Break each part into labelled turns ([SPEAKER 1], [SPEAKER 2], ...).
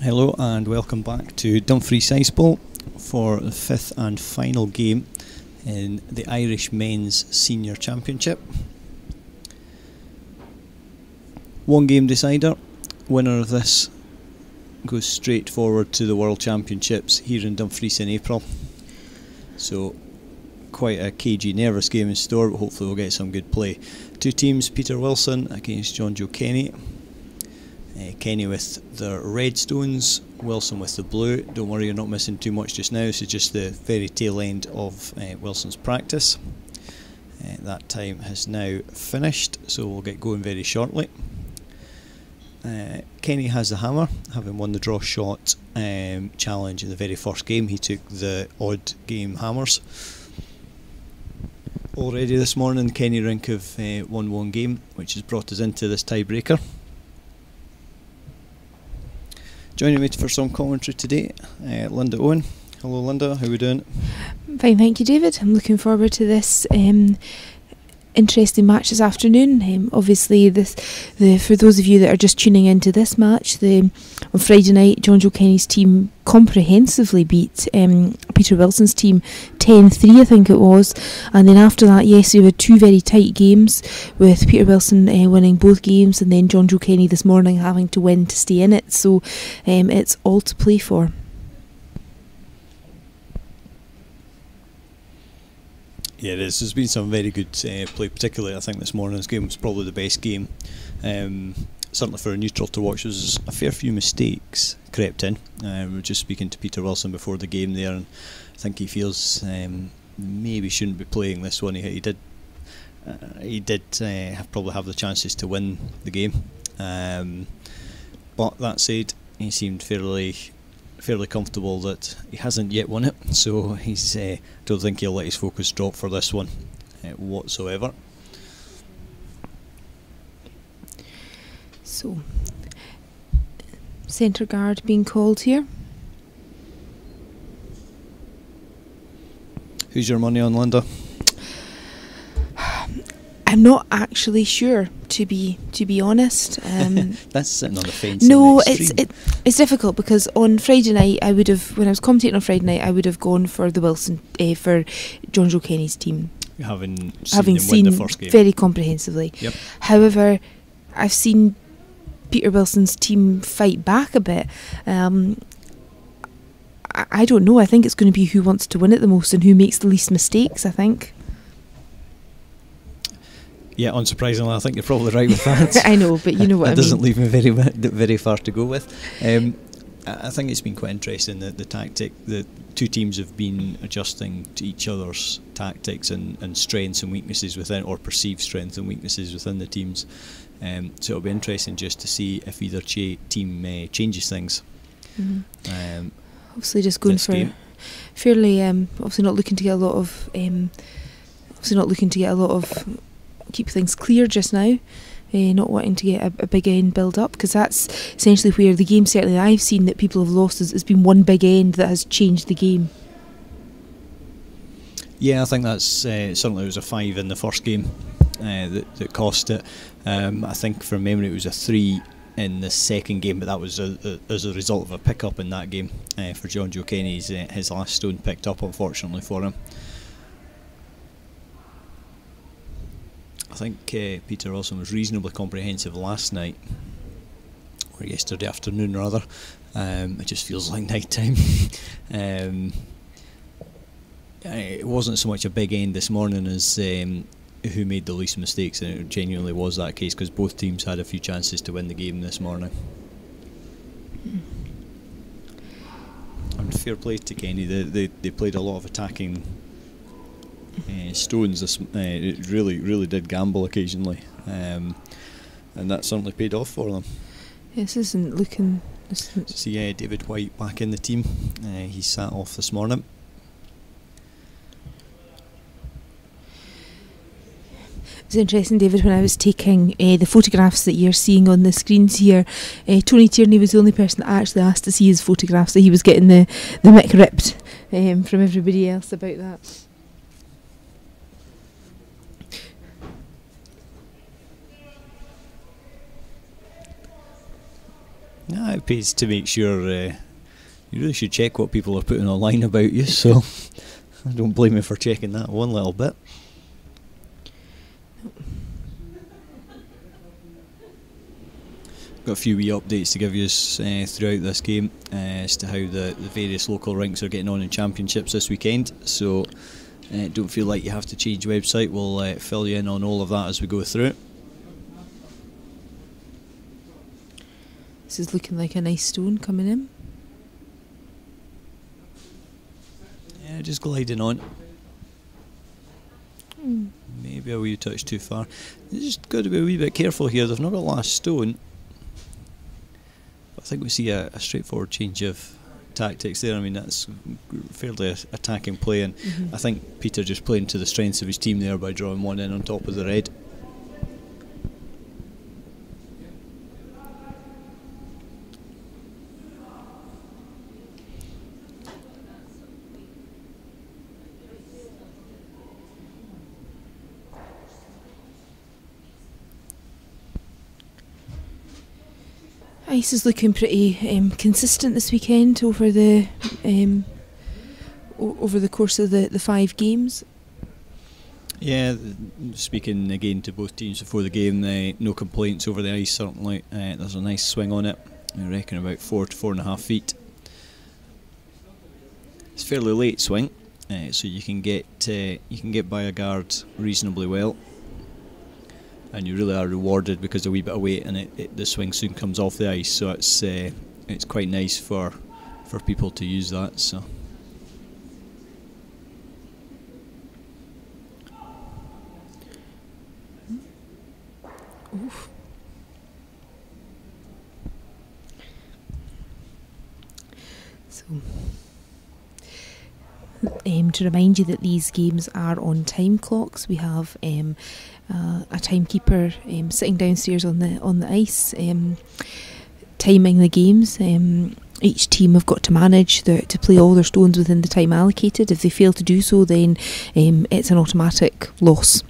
[SPEAKER 1] Hello and welcome back to Dumfries Sizeball for the fifth and final game in the Irish Men's Senior Championship. One game decider. Winner of this goes straight forward to the World Championships here in Dumfries in April. So quite a cagey, nervous game in store, but hopefully we'll get some good play. Two teams, Peter Wilson against John Joe Kenny. Kenny with the red stones, Wilson with the blue. Don't worry, you're not missing too much just now. This is just the very tail end of Wilson's practice. That time has now finished, so we'll get going very shortly. Kenny has the hammer, having won the draw shot challenge in the very first game. He took the odd game hammers. Already this morning, Kenny Rink have won one game, which has brought us into this tiebreaker. Joining me for some commentary today, Linda Owen. Hello Linda, how are we doing?
[SPEAKER 2] Fine, thank you David. I'm looking forward to this interesting match this afternoon. Obviously, for those of you that are just tuning into this match, on Friday night, John Joe Kenny's team comprehensively beat Peter Wilson's team 10-3, I think it was. And then after that, yes, we had two very tight games with Peter Wilson winning both games, and then John Joe Kenny this morning having to win to stay in it. So it's all to play for.
[SPEAKER 1] Yeah, it is. There's been some very good play, particularly I think this morning's game was probably the best game. Certainly for a neutral to watch, there's a fair few mistakes crept in. We were just speaking to Peter Wilson before the game there, and I think he feels maybe shouldn't be playing this one. He did probably have the chances to win the game, but that said, he seemed fairly comfortable that he hasn't yet won it, so he's don't think he'll let his focus drop for this one whatsoever.
[SPEAKER 2] So, centre guard being called here.
[SPEAKER 1] Who's your money on, Linda?
[SPEAKER 2] I'm not actually sure, to be honest.
[SPEAKER 1] That's sitting on the fence.
[SPEAKER 2] No, it's difficult because on Friday night when I was commentating on Friday night, I would have gone for the Wilson for John Joe Kenny's team,
[SPEAKER 1] having seen the first game
[SPEAKER 2] very comprehensively.
[SPEAKER 1] Yep.
[SPEAKER 2] However, I've seen Peter Wilson's team fight back a bit. I don't know. I think it's going to be who wants to win it the most and who makes the least mistakes, I think.
[SPEAKER 1] Yeah, unsurprisingly, I think you're probably right with that.
[SPEAKER 2] I know, but you know what I mean.
[SPEAKER 1] That doesn't leave me very far to go with. I think it's been quite interesting that the tactic, the two teams have been adjusting to each other's tactics and strengths and weaknesses within, or perceived strengths and weaknesses within the teams. So it'll be interesting just to see if either team changes things.
[SPEAKER 2] Mm-hmm. Obviously, just going for fairly. Obviously, not looking to get a lot of. Keep things clear just now, not wanting to get a big end build up, because that's essentially where the game, certainly I've seen that people have lost, has been one big end that has changed the game.
[SPEAKER 1] Yeah, I think that's certainly it was a 5 in the first game that cost it. I think from memory it was a 3 in the second game, but that was as a result of a pick up in that game for John Joe Kenny. His last stone picked up, unfortunately for him. I think Peter Wilson was reasonably comprehensive last night, or yesterday afternoon rather. It just feels like night time. It wasn't so much a big end this morning as who made the least mistakes, and it genuinely was that case because both teams had a few chances to win the game this morning. And fair play to Kenny, they played a lot of attacking stones. It really did gamble occasionally, and that certainly paid off for them.
[SPEAKER 2] This isn't looking.
[SPEAKER 1] See, David White back in the team. He sat off this morning.
[SPEAKER 2] It's interesting, David, when I was taking the photographs that you're seeing on the screens here, Tony Tierney was the only person that actually asked to see his photographs, so he was getting the mick ripped from everybody else about that.
[SPEAKER 1] It pays to make sure. You really should check what people are putting online about you, so I don't blame you for checking that one little bit. Got a few wee updates to give you throughout this game as to how the various local rinks are getting on in championships this weekend. So don't feel like you have to change website. We'll fill you in on all of that as we go through it.
[SPEAKER 2] This is looking like a nice stone coming in.
[SPEAKER 1] Yeah, just gliding on. Maybe a wee touch too far. You just got to be a wee bit careful here. They've not got last stone. I think we see a straightforward change of tactics there. I mean, that's fairly attacking play, and I think Peter just playing to the strengths of his team there by drawing one in on top of the red.
[SPEAKER 2] Ice is looking pretty consistent this weekend over the course of the 5 games.
[SPEAKER 1] Yeah, speaking again to both teams before the game, no complaints over the ice certainly. There's a nice swing on it. I reckon about 4 to 4.5 feet. It's a fairly late swing, so you can get by a guard reasonably well. And you really are rewarded because a wee bit of weight and the swing soon comes off the ice, so it's quite nice for people to use that. So
[SPEAKER 2] Oof. So to remind you that these games are on time clocks, we have a timekeeper sitting downstairs on the ice, timing the games. Each team have got to manage to play all their stones within the time allocated. If they fail to do so, then it's an automatic loss.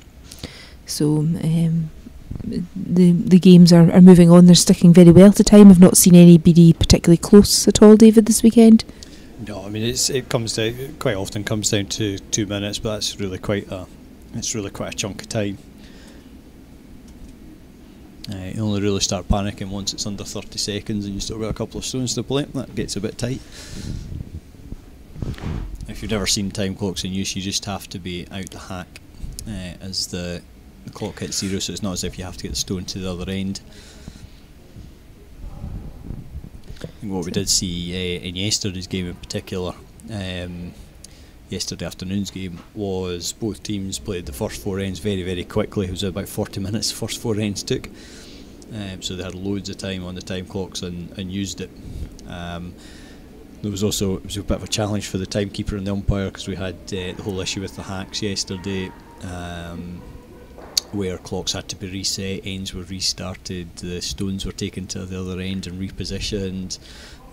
[SPEAKER 2] So the games are moving on. They're sticking very well to time. I've not seen anybody particularly close at all, David, this weekend.
[SPEAKER 1] No, I mean it comes down quite often comes down to 2 minutes, but that's really quite a chunk of time. You only really start panicking once it's under 30 seconds and you still got a couple of stones to play. That gets a bit tight. If you've never seen time clocks in use, you just have to be out the hack as the clock hits 0, so it's not as if you have to get the stone to the other end. I think what we did see in yesterday's game in particular, yesterday afternoon's game, was both teams played the first 4 ends very, very quickly. It was about 40 minutes the first 4 ends took, so they had loads of time on the time clocks and used it. There was also a bit of a challenge for the timekeeper and the umpire because we had the whole issue with the hacks yesterday, where clocks had to be reset, ends were restarted, the stones were taken to the other end and repositioned.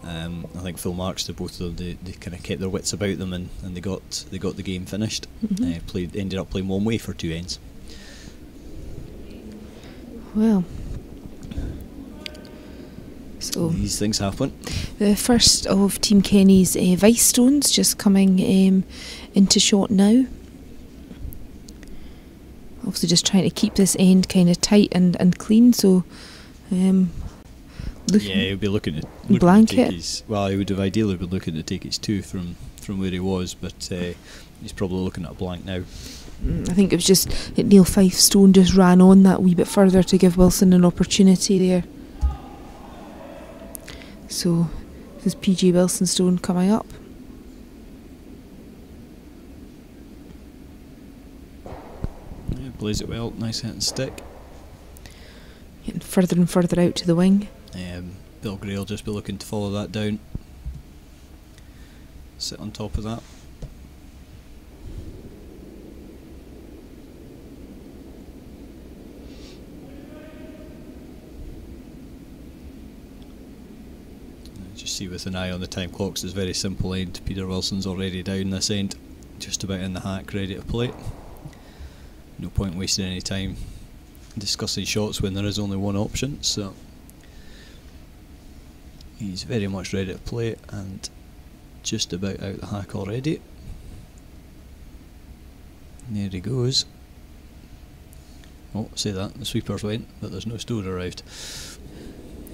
[SPEAKER 1] I think full marks to both of them. They kind of kept their wits about them and they got the game finished. Ended up playing one way for 2 ends.
[SPEAKER 2] Well, so
[SPEAKER 1] these things happen.
[SPEAKER 2] The first of Team Kenny's vice stones just coming into shot now. Obviously just trying to keep this end kind of tight and clean, so
[SPEAKER 1] he'll be looking to take his, well, he would have ideally been looking to take his 2 from where he was, but he's probably looking at a blank now.
[SPEAKER 2] I think it was just that Neil Fife's stone just ran on that wee bit further to give Wilson an opportunity there. So this is PJ Wilson's stone coming up.
[SPEAKER 1] Plays it well, nice hit and stick.
[SPEAKER 2] Getting further and further out to the wing.
[SPEAKER 1] Bill Gray will just be looking to follow that down. Sit on top of that. Just see with an eye on the time clocks, it's very simple end. Peter Wilson's already down this end, just about in the hack, ready to play. No point wasting any time discussing shots when there is only one option. So He's very much ready to play and just about out the hack already. There he goes. Oh, say that, the sweepers went, but there's no stone arrived.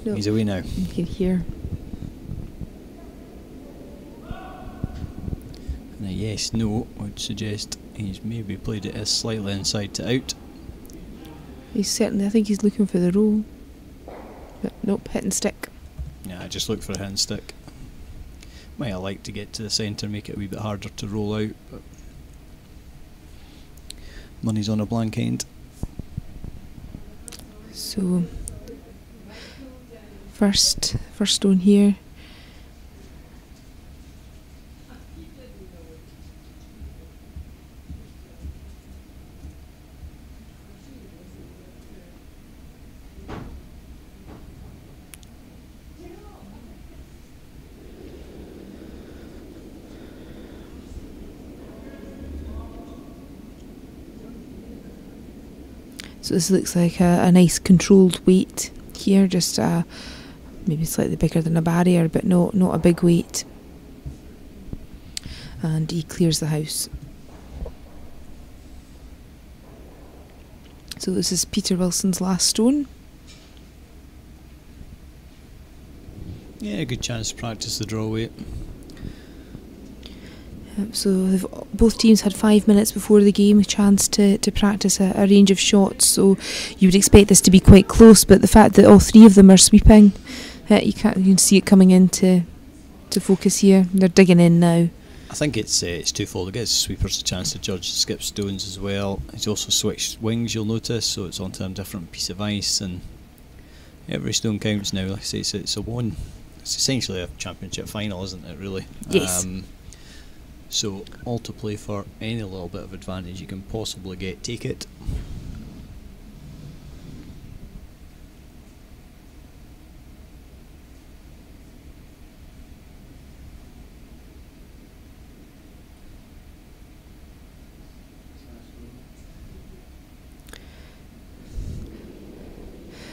[SPEAKER 2] No.
[SPEAKER 1] He's away now.
[SPEAKER 2] You can hear.
[SPEAKER 1] And a yes, no would suggest he's maybe played it as slightly inside to out.
[SPEAKER 2] He's certainly, I think he's looking for the roll. But nope, hit and stick.
[SPEAKER 1] Yeah, I just look for a hit and stick. Might have liked to get to the centre, make it a wee bit harder to roll out, but money's on a blank end.
[SPEAKER 2] So first stone here. So this looks like a nice controlled weight here, just maybe slightly bigger than a barrier, but not a big weight. And he clears the house. So this is Peter Wilson's last stone.
[SPEAKER 1] Yeah, a good chance to practice the draw weight.
[SPEAKER 2] So both teams had 5 minutes before the game a chance to practice a range of shots, so you would expect this to be quite close, but the fact that all three of them are sweeping, you can see it coming into focus here. They're digging in now.
[SPEAKER 1] I think it's twofold. It gives sweepers a chance to judge skip stones as well. He's also switched wings, you'll notice, so it's onto a different piece of ice, and every stone counts now. Like I say, it's a one. It's essentially a championship final, isn't it, really?
[SPEAKER 2] Yes.
[SPEAKER 1] So all to play for. Any little bit of advantage you can possibly get, take it.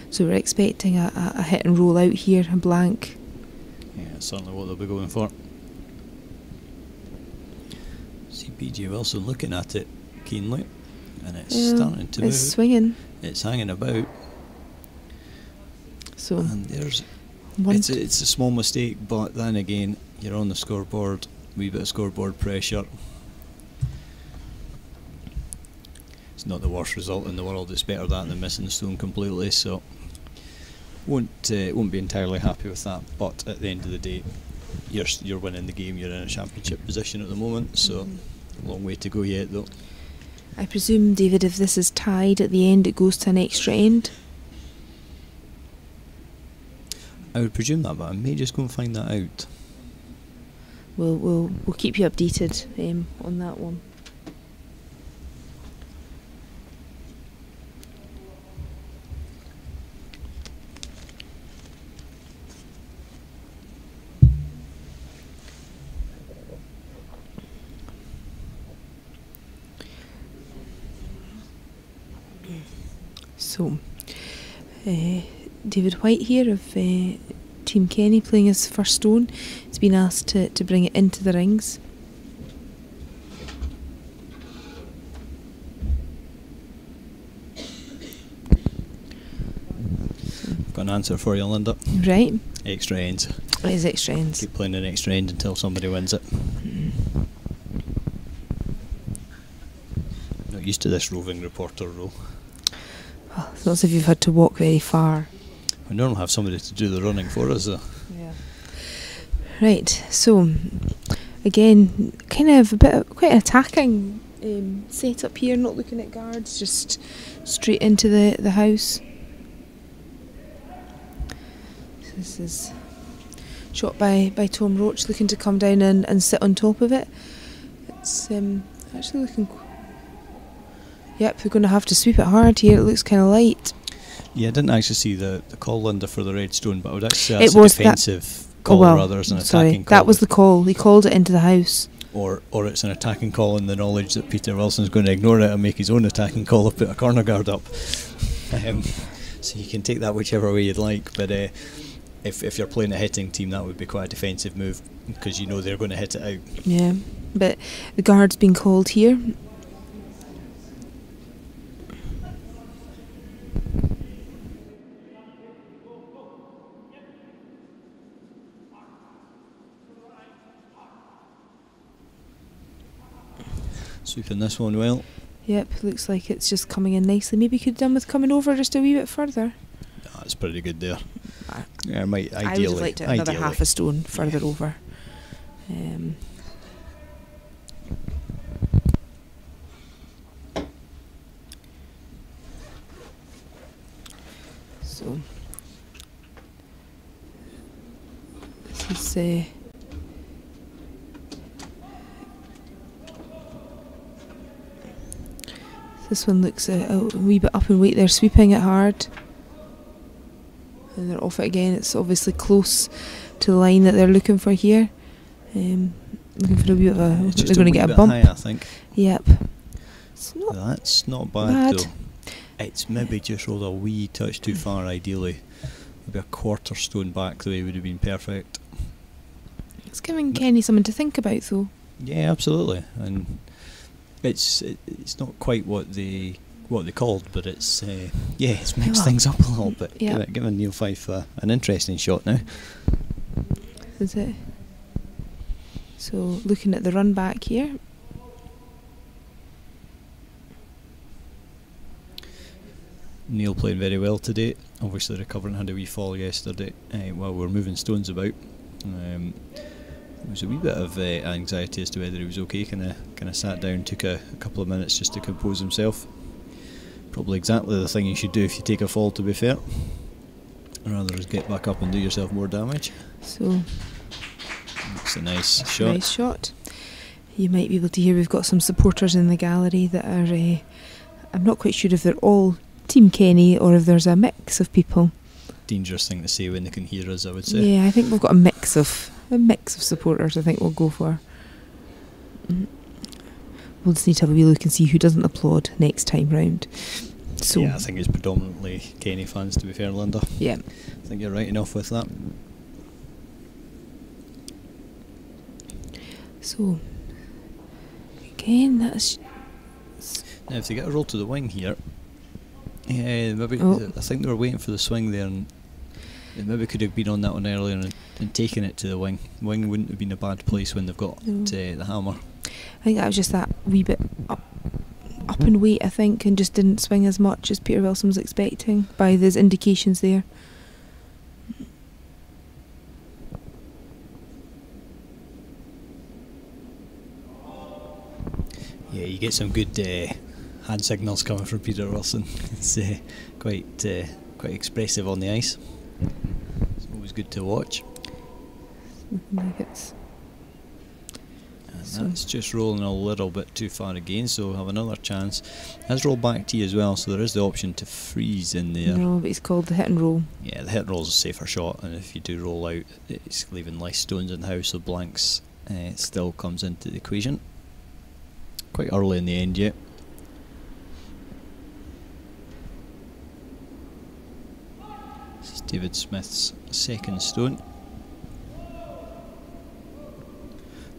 [SPEAKER 2] So we're expecting a hit and roll out here, a blank.
[SPEAKER 1] Yeah, that's certainly what they'll be going for. See PJ Wilson looking at it keenly, and it's starting to move.
[SPEAKER 2] It's swinging.
[SPEAKER 1] It's hanging about.
[SPEAKER 2] So
[SPEAKER 1] and there's
[SPEAKER 2] one.
[SPEAKER 1] It's a small mistake, but then again, you're on the scoreboard. Wee bit of scoreboard pressure. It's not the worst result in the world. It's better that than missing the stone completely. So won't be entirely happy with that. But at the end of the day, you're winning the game. You're in a championship position at the moment. So a long way to go yet, though.
[SPEAKER 2] I presume, David, if this is tied at the end, it goes to an extra end.
[SPEAKER 1] I would presume that, but I may just go and find that out.
[SPEAKER 2] We'll keep you updated on that one. So, David White here of Team Kenny playing his first stone. He's been asked to bring it into the rings.
[SPEAKER 1] I've got an answer for you, Linda.
[SPEAKER 2] Right.
[SPEAKER 1] Extra ends.
[SPEAKER 2] It is extra ends.
[SPEAKER 1] Keep playing an extra end until somebody wins it. Not used to this roving reporter role.
[SPEAKER 2] Oh, it's not as if you've had to walk very far.
[SPEAKER 1] We normally have somebody to do the running for us, though.
[SPEAKER 2] Yeah. Right, so again, kind of a bit of quite an attacking setup here, not looking at guards, just straight into the house. So this is shot by Tom Roach, looking to come down and sit on top of it. It's actually looking. Yep, we're going to have to sweep it hard here. It looks kind of light.
[SPEAKER 1] Yeah, I didn't actually see the call, Linda, for the red stone, but I would actually say
[SPEAKER 2] It
[SPEAKER 1] that's a
[SPEAKER 2] was
[SPEAKER 1] defensive call rather than an attacking call.
[SPEAKER 2] That was the call. He called it into the house.
[SPEAKER 1] Or it's an attacking call in the knowledge that Peter Wilson's going to ignore it and make his own attacking call or put a corner guard up. So you can take that whichever way you'd like, but if you're playing a hitting team, that would be quite a defensive move because you know they're going to hit it out.
[SPEAKER 2] Yeah, but the guard's been called here.
[SPEAKER 1] Sweeping this one well.
[SPEAKER 2] Yep, looks like it's just coming in nicely. Maybe could have done with coming over just a wee bit further.
[SPEAKER 1] That's pretty good there.
[SPEAKER 2] I
[SPEAKER 1] might
[SPEAKER 2] I would
[SPEAKER 1] ideally.
[SPEAKER 2] have liked it another half a stone further over. So this is this one looks a wee bit up in weight. They're sweeping it hard. And they're off it again. It's obviously close to the line that they're looking for here. Looking for a wee bit of a... They're going to get a bump.
[SPEAKER 1] High, I think.
[SPEAKER 2] Yep. It's not
[SPEAKER 1] That's not bad though. It's maybe just rolled a wee touch too far ideally. Maybe a quarter stone back the way would have been perfect.
[SPEAKER 2] It's giving Kenny something to think about though.
[SPEAKER 1] Yeah, absolutely. And it's not quite what they called, but it's it's mixed things up a little bit.
[SPEAKER 2] Yeah.
[SPEAKER 1] Giving Neil Fife an interesting shot now.
[SPEAKER 2] Is it? So looking at the run back here.
[SPEAKER 1] Neil playing very well today. Obviously recovering, had a wee fall yesterday while we were moving stones about. There was a wee bit of anxiety as to whether he was okay. Kind of sat down, took a couple of minutes just to compose himself. Probably exactly the thing you should do if you take a fall, to be fair. Rather than get back up and do yourself more damage.
[SPEAKER 2] So
[SPEAKER 1] it's a nice shot.
[SPEAKER 2] Nice shot. You might be able to hear we've got some supporters in the gallery that are I'm not quite sure if they're all Team Kenny or if there's a mix of people.
[SPEAKER 1] Dangerous thing to say when they can hear us, I would say.
[SPEAKER 2] Yeah, I think we've got a mix of supporters. I think we'll go for. We'll just need to have a wee look and see who doesn't applaud next time round. So
[SPEAKER 1] yeah, I think it's predominantly Kenny fans, to be fair, Linda.
[SPEAKER 2] Yeah,
[SPEAKER 1] I think you're right enough with that.
[SPEAKER 2] So again, that's
[SPEAKER 1] now if they get a roll to the wing here, maybe I think they were waiting for the swing there, and they maybe could have been on that one earlier and taken it to the wing. Wing wouldn't have been a bad place when they've got the hammer.
[SPEAKER 2] I think that was just that wee bit up in weight, I think, and just didn't swing as much as Peter Wilson was expecting by those indications there.
[SPEAKER 1] Yeah, you get some good hand signals coming from Peter Wilson. It's quite expressive on the ice. It's always good to watch.
[SPEAKER 2] Like it's
[SPEAKER 1] and that's just rolling a little bit too far again, so we'll have another chance. Has rolled back to you as well, so there is the option to freeze in there.
[SPEAKER 2] No, but it's called the hit and roll.
[SPEAKER 1] Yeah, the hit and roll is a safer shot, and if you do roll out, it's leaving less stones in the house, so blanks still comes into the equation. Quite early in the end yet. This is David Smith's second stone.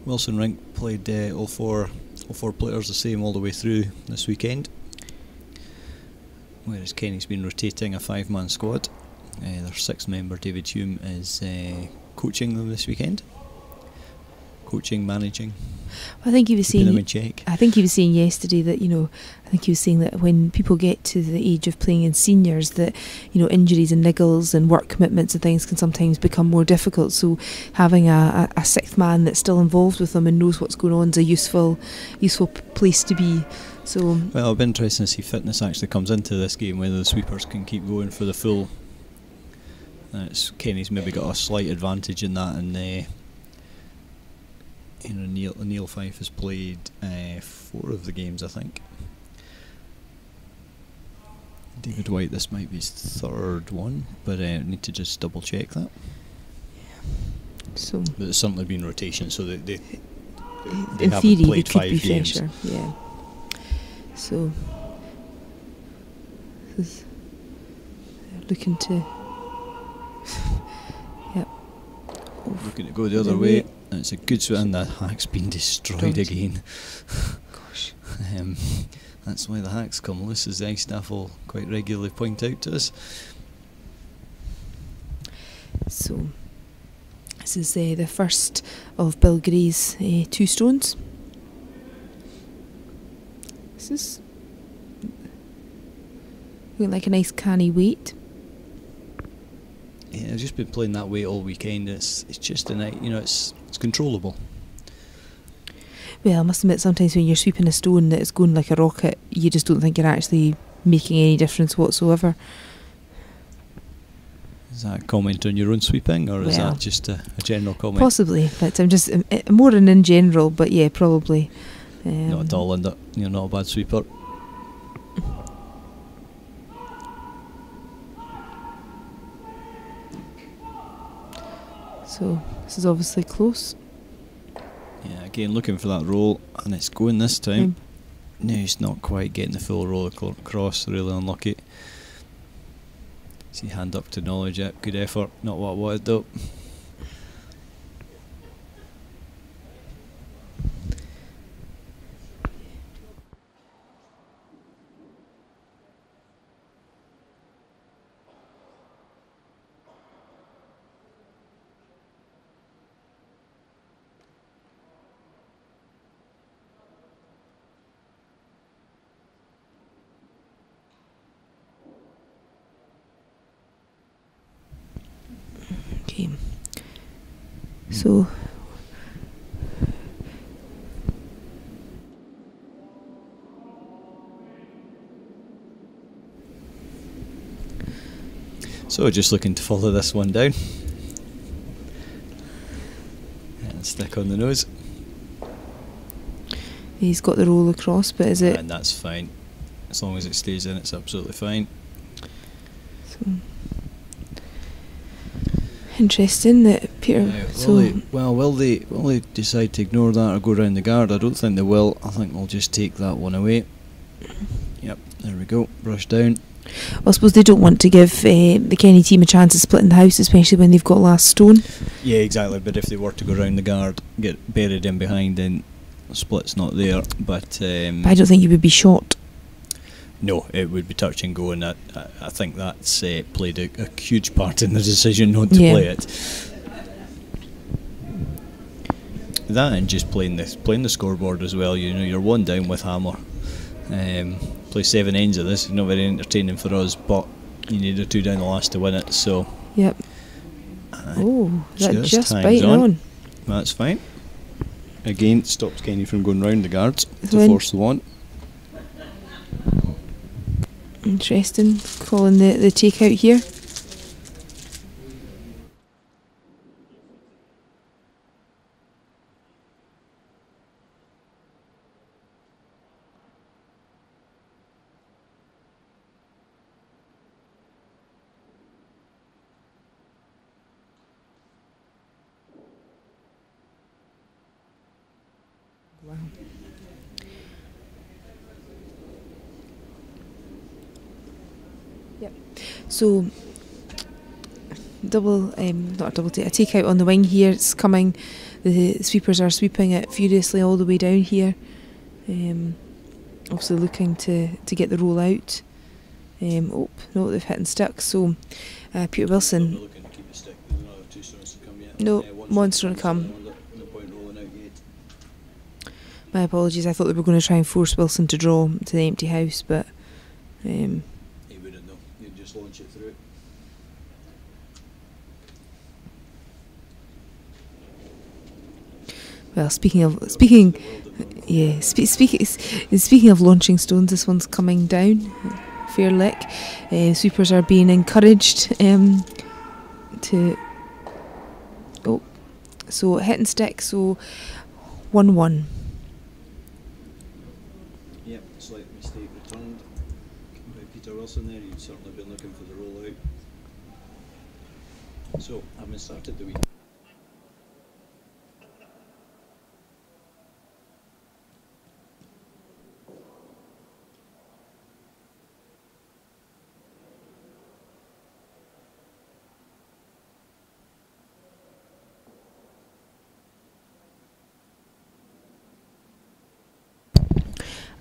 [SPEAKER 1] Wilson Rink played all four players the same all the way through this weekend, whereas Kenny's been rotating a 5-man squad. Their 6th member, David Hume, is coaching them this weekend. Coaching, managing.
[SPEAKER 2] I think he was saying.
[SPEAKER 1] Them in check.
[SPEAKER 2] I think he was saying yesterday that I think he was saying that when people get to the age of playing in seniors, that injuries and niggles and work commitments and things can sometimes become more difficult. So having a 6th man that's still involved with them and knows what's going on is a useful place to be. So
[SPEAKER 1] well, it'll be interesting to see fitness actually comes into this game, whether the sweepers can keep going for the full. Kenny's maybe got a slight advantage in that, and Neil Fife has played 4 of the games, I think. David White, this might be his 3rd one, but I need to just double check that.
[SPEAKER 2] So,
[SPEAKER 1] but it's certainly been rotation, so they
[SPEAKER 2] in
[SPEAKER 1] haven't
[SPEAKER 2] theory
[SPEAKER 1] played
[SPEAKER 2] they could
[SPEAKER 1] 5
[SPEAKER 2] be
[SPEAKER 1] games.
[SPEAKER 2] fresher. Yeah. So they're looking to
[SPEAKER 1] looking to go the other way. And it's a good sweep, and the hack's been destroyed again.
[SPEAKER 2] Gosh.
[SPEAKER 1] That's why the hacks come loose, as the ice staff will quite regularly point out to us.
[SPEAKER 2] So this is the first of Bill Gray's 2 stones. This is looking like a nice canny weight.
[SPEAKER 1] Yeah, I've just been playing that weight all weekend. It's just a night, it's controllable.
[SPEAKER 2] Well, I must admit, sometimes when you're sweeping a stone that is going like a rocket, you just don't think you're actually making any difference whatsoever.
[SPEAKER 1] Is that a comment on your own sweeping, or is that just a general comment?
[SPEAKER 2] Possibly, but I'm just more in general, but yeah, probably.
[SPEAKER 1] Not at all, Linda. You're not a bad sweeper.
[SPEAKER 2] So this is obviously close.
[SPEAKER 1] Yeah, again looking for that roll, and it's going this time. No, he's not quite getting the full roll across. Really unlucky. See, hand up to knowledge. Yeah, good effort. Not what I wanted though.
[SPEAKER 2] Okay. So
[SPEAKER 1] just looking to follow this one down and stick on the nose.
[SPEAKER 2] He's got the roll across, but is it?
[SPEAKER 1] And that's fine. As long as it stays in, it's absolutely fine.
[SPEAKER 2] So interesting that Peter.
[SPEAKER 1] Will they decide to ignore that or go round the guard? I don't think they will. I think they'll just take that one away. Yep, there we go. Brush down.
[SPEAKER 2] Well, I suppose they don't want to give the Kenny team a chance of splitting the house, especially when they've got last stone.
[SPEAKER 1] Yeah, exactly. But if they were to go round the guard, get buried in behind, then the split's not there. But
[SPEAKER 2] I don't think you would be shot.
[SPEAKER 1] No, it would be touch and go, and I think that's played a huge part in the decision not to play it. That and just playing the scoreboard as well. You're one down with hammer. Play 7 ends of this. It's not very entertaining for us, but you need a 2 down the last to win it. So.
[SPEAKER 2] Yep. That just biting on.
[SPEAKER 1] That's fine. Again, stops Kenny from going round the guards to force the one.
[SPEAKER 2] Interesting, calling the takeout here. Wow. Yep. So not a double take, a takeout on the wing here. It's coming. The sweepers are sweeping it furiously all the way down here. Obviously looking to get the roll out. Oh no, they've hit and stuck. So Peter Wilson. No, monster to come. My apologies. I thought they were going to try and force Wilson to draw to the empty house, but.
[SPEAKER 1] He wouldn't though. He'd just launch it through.
[SPEAKER 2] Well, speaking of launching stones, this one's coming down. Fair lick. Sweepers are being encouraged to. Oh, so hit and stick. So 1-1.
[SPEAKER 1] Yep, slight mistake returned by Peter Wilson there. You'd certainly been looking for the roll out. So, having started the week.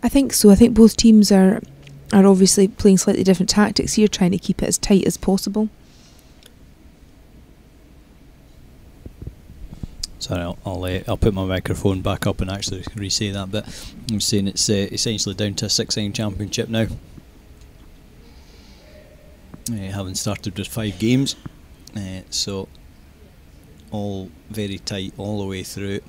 [SPEAKER 2] I think so. I think both teams are obviously playing slightly different tactics here, trying to keep it as tight as possible.
[SPEAKER 1] Sorry, I'll put my microphone back up and actually re-say that bit. I'm saying it's essentially down to a 6-9 championship now. Having started with 5 games, so all very tight all the way through.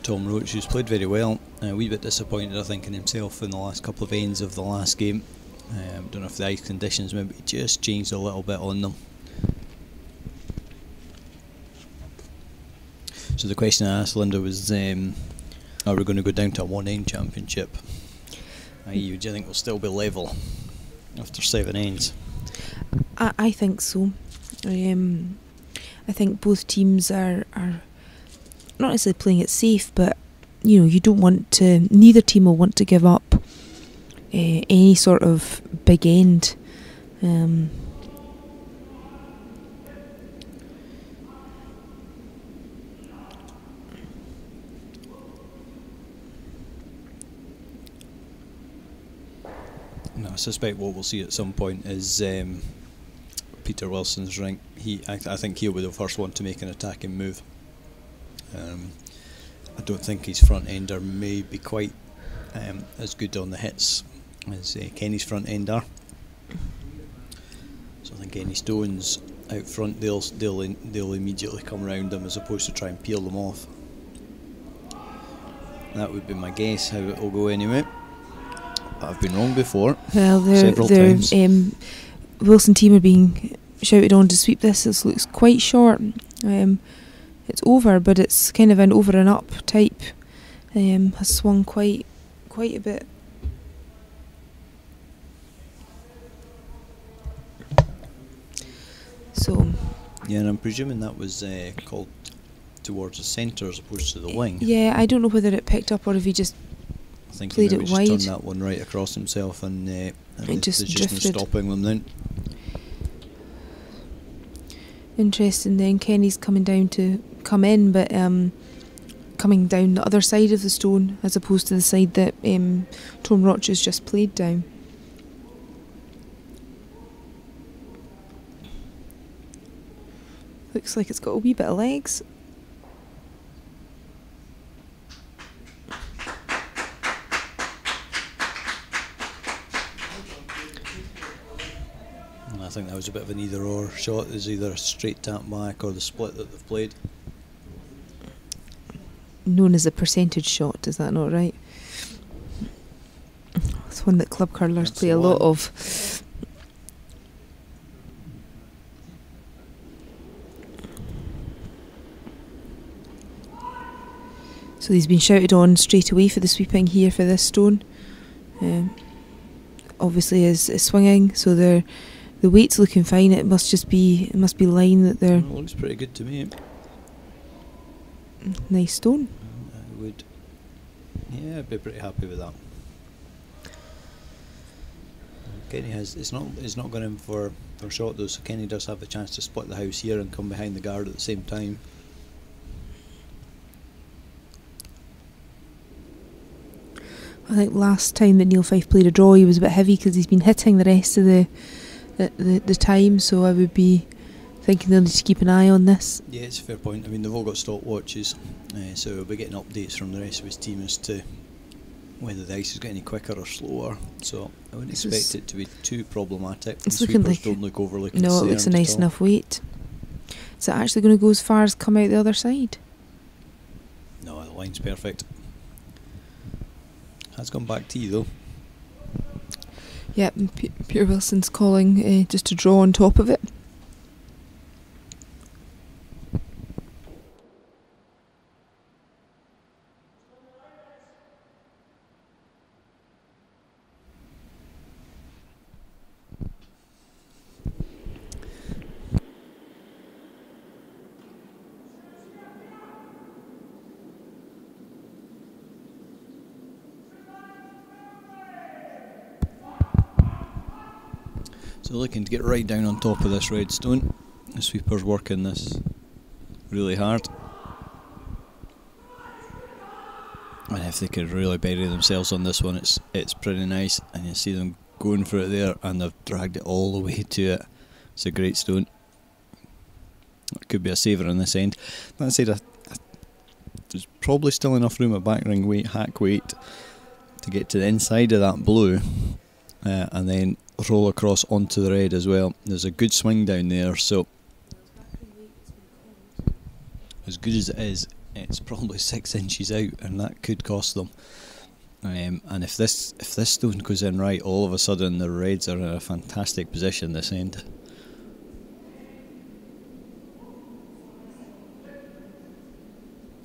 [SPEAKER 1] Tom Roach, who's played very well, a wee bit disappointed I think in himself in the last couple of ends of the last game. Don't know if the ice conditions maybe just changed a little bit on them. So the question I asked Linda was, are we going to go down to a 1-end championship? I.e., do you think we'll still be level after 7 ends?
[SPEAKER 2] I think so. I think both teams are not necessarily playing it safe, but you don't want to. Neither team will want to give up any sort of big end. No,
[SPEAKER 1] I suspect what we'll see at some point is Peter Wilson's rink. I think he'll be the first one to make an attacking move. I don't think his front ender may be quite as good on the hits as Kenny's front end are. So I think any stones out front, they'll immediately come round them as opposed to try and peel them off. That would be my guess how it will go anyway. But I've been wrong before.
[SPEAKER 2] Well,
[SPEAKER 1] several times.
[SPEAKER 2] Wilson team are being shouted on to sweep this. This looks quite short. It's over, but it's kind of an over and up type. Has swung quite a bit. So.
[SPEAKER 1] Yeah, and I'm presuming that was called towards the centre as opposed to the wing.
[SPEAKER 2] Yeah, I don't know whether it picked up or if he just played it wide.
[SPEAKER 1] Just turned that one right across himself, and it just drifted. No stopping them then.
[SPEAKER 2] Interesting. Then Kenny's coming down to come in, but coming down the other side of the stone as opposed to the side that Tom Roch's just played down. Looks like it's got a wee bit of legs.
[SPEAKER 1] I think that was a bit of an either or shot. There's either a straight tap back or the split that they've played.
[SPEAKER 2] Known as a percentage shot, is that not right? It's one that club curlers play a lot of. So he's been shouted on straight away for the sweeping here for this stone. Obviously is swinging, so the weight's looking fine. It must be line that they're.
[SPEAKER 1] It looks pretty good to me.
[SPEAKER 2] Nice stone.
[SPEAKER 1] I would. Yeah, I'd be pretty happy with that. Kenny it's not going in for shot though, so Kenny does have the chance to split the house here and come behind the guard at the same time.
[SPEAKER 2] I think last time that Neil Fife played a draw, he was a bit heavy because he's been hitting the rest of the time. So I would be thinking they'll need to keep an eye on this.
[SPEAKER 1] Yeah, it's a fair point. I mean, they've all got stopwatches, so we'll be getting updates from the rest of his team as to whether the ice is getting any quicker or slower. So I wouldn't expect it to be too problematic.
[SPEAKER 2] It's
[SPEAKER 1] the
[SPEAKER 2] looking
[SPEAKER 1] sweepers
[SPEAKER 2] like
[SPEAKER 1] don't look overly concerned.
[SPEAKER 2] No, it looks a nice enough weight. Is it actually going to go as far as come out the other side?
[SPEAKER 1] No, the line's perfect. Has gone back to you though.
[SPEAKER 2] Yep, Peter Wilson's calling just to draw on top of it.
[SPEAKER 1] So looking to get right down on top of this red stone. The sweeper's working this really hard. And if they could really bury themselves on this one, it's pretty nice. And you see them going for it there, and they've dragged it all the way to it. It's a great stone. It could be a saver on this end. That said, there's probably still enough room at back ring weight, hack weight, to get to the inside of that blue, and then roll across onto the red as well. There's a good swing down there, so as good as it is, it's probably 6 inches out, and that could cost them. And if this stone goes in right, all of a sudden the reds are in a fantastic position this end.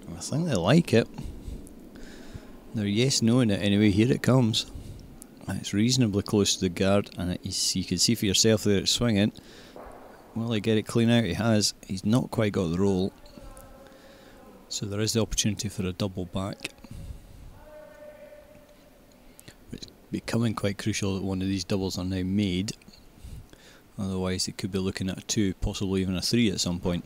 [SPEAKER 1] I think they like it. They're yes knowing it anyway. Here it comes. It's reasonably close to the guard, and you can see for yourself there it's swinging. Will he get it clean out? He has. He's not quite got the roll, so there is the opportunity for a double back. It's becoming quite crucial that one of these doubles are now made, otherwise it could be looking at a 2, possibly even a 3 at some point.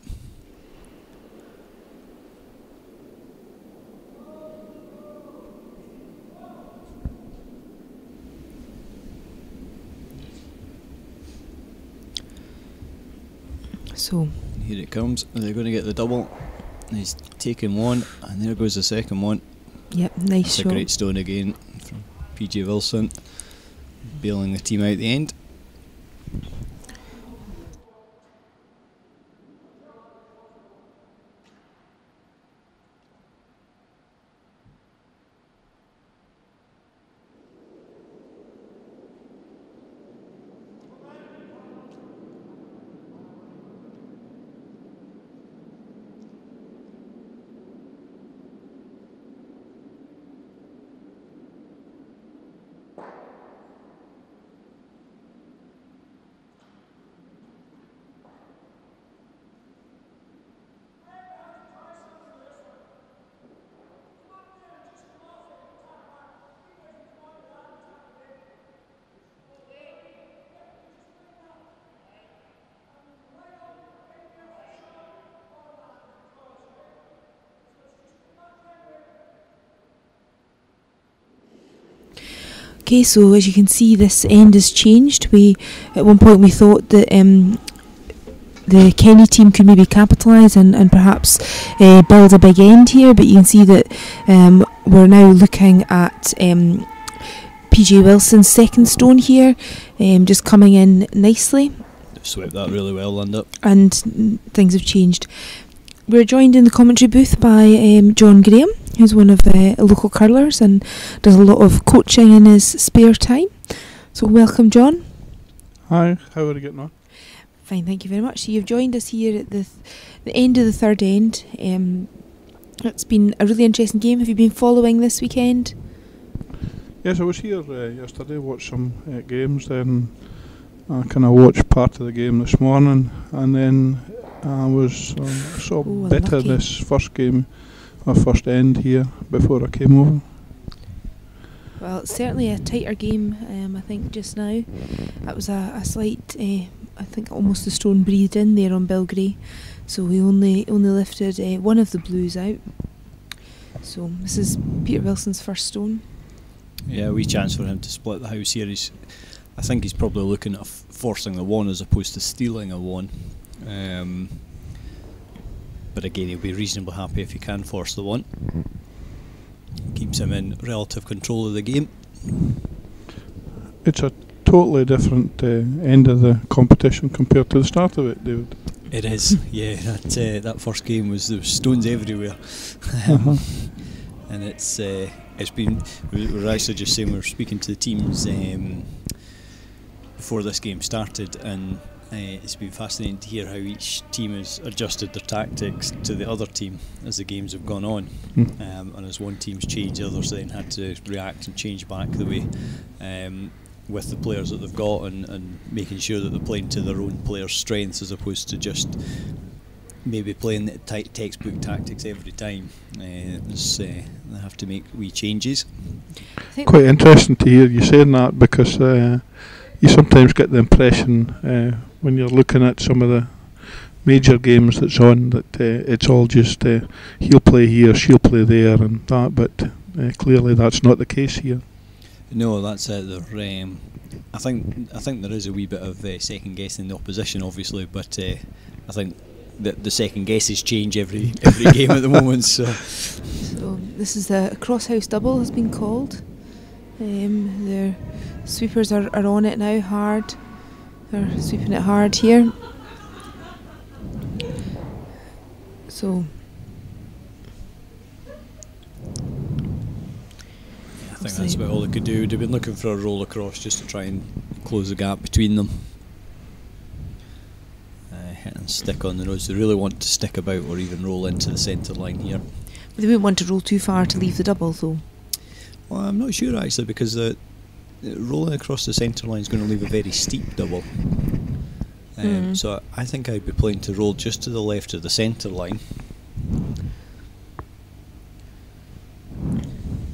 [SPEAKER 2] So
[SPEAKER 1] here it comes. They're going to get the double. He's taken one, and there goes the second one.
[SPEAKER 2] Yep, nice shot.
[SPEAKER 1] It's a great stone again from PJ Wilson, bailing the team out the end.
[SPEAKER 2] Okay, so as you can see, this end has changed. At one point we thought that the Kenny team could maybe capitalise and perhaps build a big end here, but you can see that we're now looking at PJ Wilson's second stone here, just coming in nicely.
[SPEAKER 1] Swept that really well, Linda.
[SPEAKER 2] And things have changed. We're joined in the commentary booth by John Graham, who's one of the local curlers and does a lot of coaching in his spare time. So welcome, John.
[SPEAKER 3] Hi, how are you getting on?
[SPEAKER 2] Fine, thank you very much. So you've joined us here at the end of the third end. It's been a really interesting game. Have you been following this weekend?
[SPEAKER 3] Yes, I was here yesterday, watched some games, then I kind of watched part of the game this morning, and then I was saw better
[SPEAKER 2] lucky.
[SPEAKER 3] this first game, or first end here, before I came over.
[SPEAKER 2] Well, it's certainly a tighter game, I think, just now. That was a slight, I think almost the stone breathed in there on Bill Gray. So we only lifted one of the blues out. So this is Peter Wilson's first stone.
[SPEAKER 1] Yeah, a wee chance for him to split the house here. I think he's probably looking at forcing the one as opposed to stealing a one. But again, he'll be reasonably happy if he can force the one. Keeps him in relative control of the game.
[SPEAKER 3] It's a totally different end of the competition compared to the start of it, David.
[SPEAKER 1] It is, yeah. That first game there was stones everywhere, and it's been. We were actually just saying we were speaking to the teams before this game started, and it's been fascinating to hear how each team has adjusted their tactics to the other team as the games have gone on. And as one team's changed, the others then had to react and change back the way with the players that they've got, and making sure that they're playing to their own players' strengths as opposed to just maybe playing the textbook tactics every time. They have to make wee changes.
[SPEAKER 3] Quite interesting to hear you saying that, because you sometimes get the impression when you're looking at some of the major games that's on that it's all just he'll play here, she'll play there, and that. But clearly that's not the case here.
[SPEAKER 1] No, that's it. I think there is a wee bit of second guessing the opposition, obviously, but I think that the second guesses change every game at the moment. So
[SPEAKER 2] this is the crosshouse double has been called. Their sweepers are on it now, hard. They're sweeping it hard here. So
[SPEAKER 1] I think that's about all they could do. They've been looking for a roll across just to try and close the gap between them. Hit and stick on the nose. They really want to stick about or even roll into the centre line here.
[SPEAKER 2] But they wouldn't want to roll too far to leave the double, though.
[SPEAKER 1] Well, I'm not sure actually, because rolling across the centre line is going to leave a very steep double. So I think I'd be playing to roll just to the left of the centre line.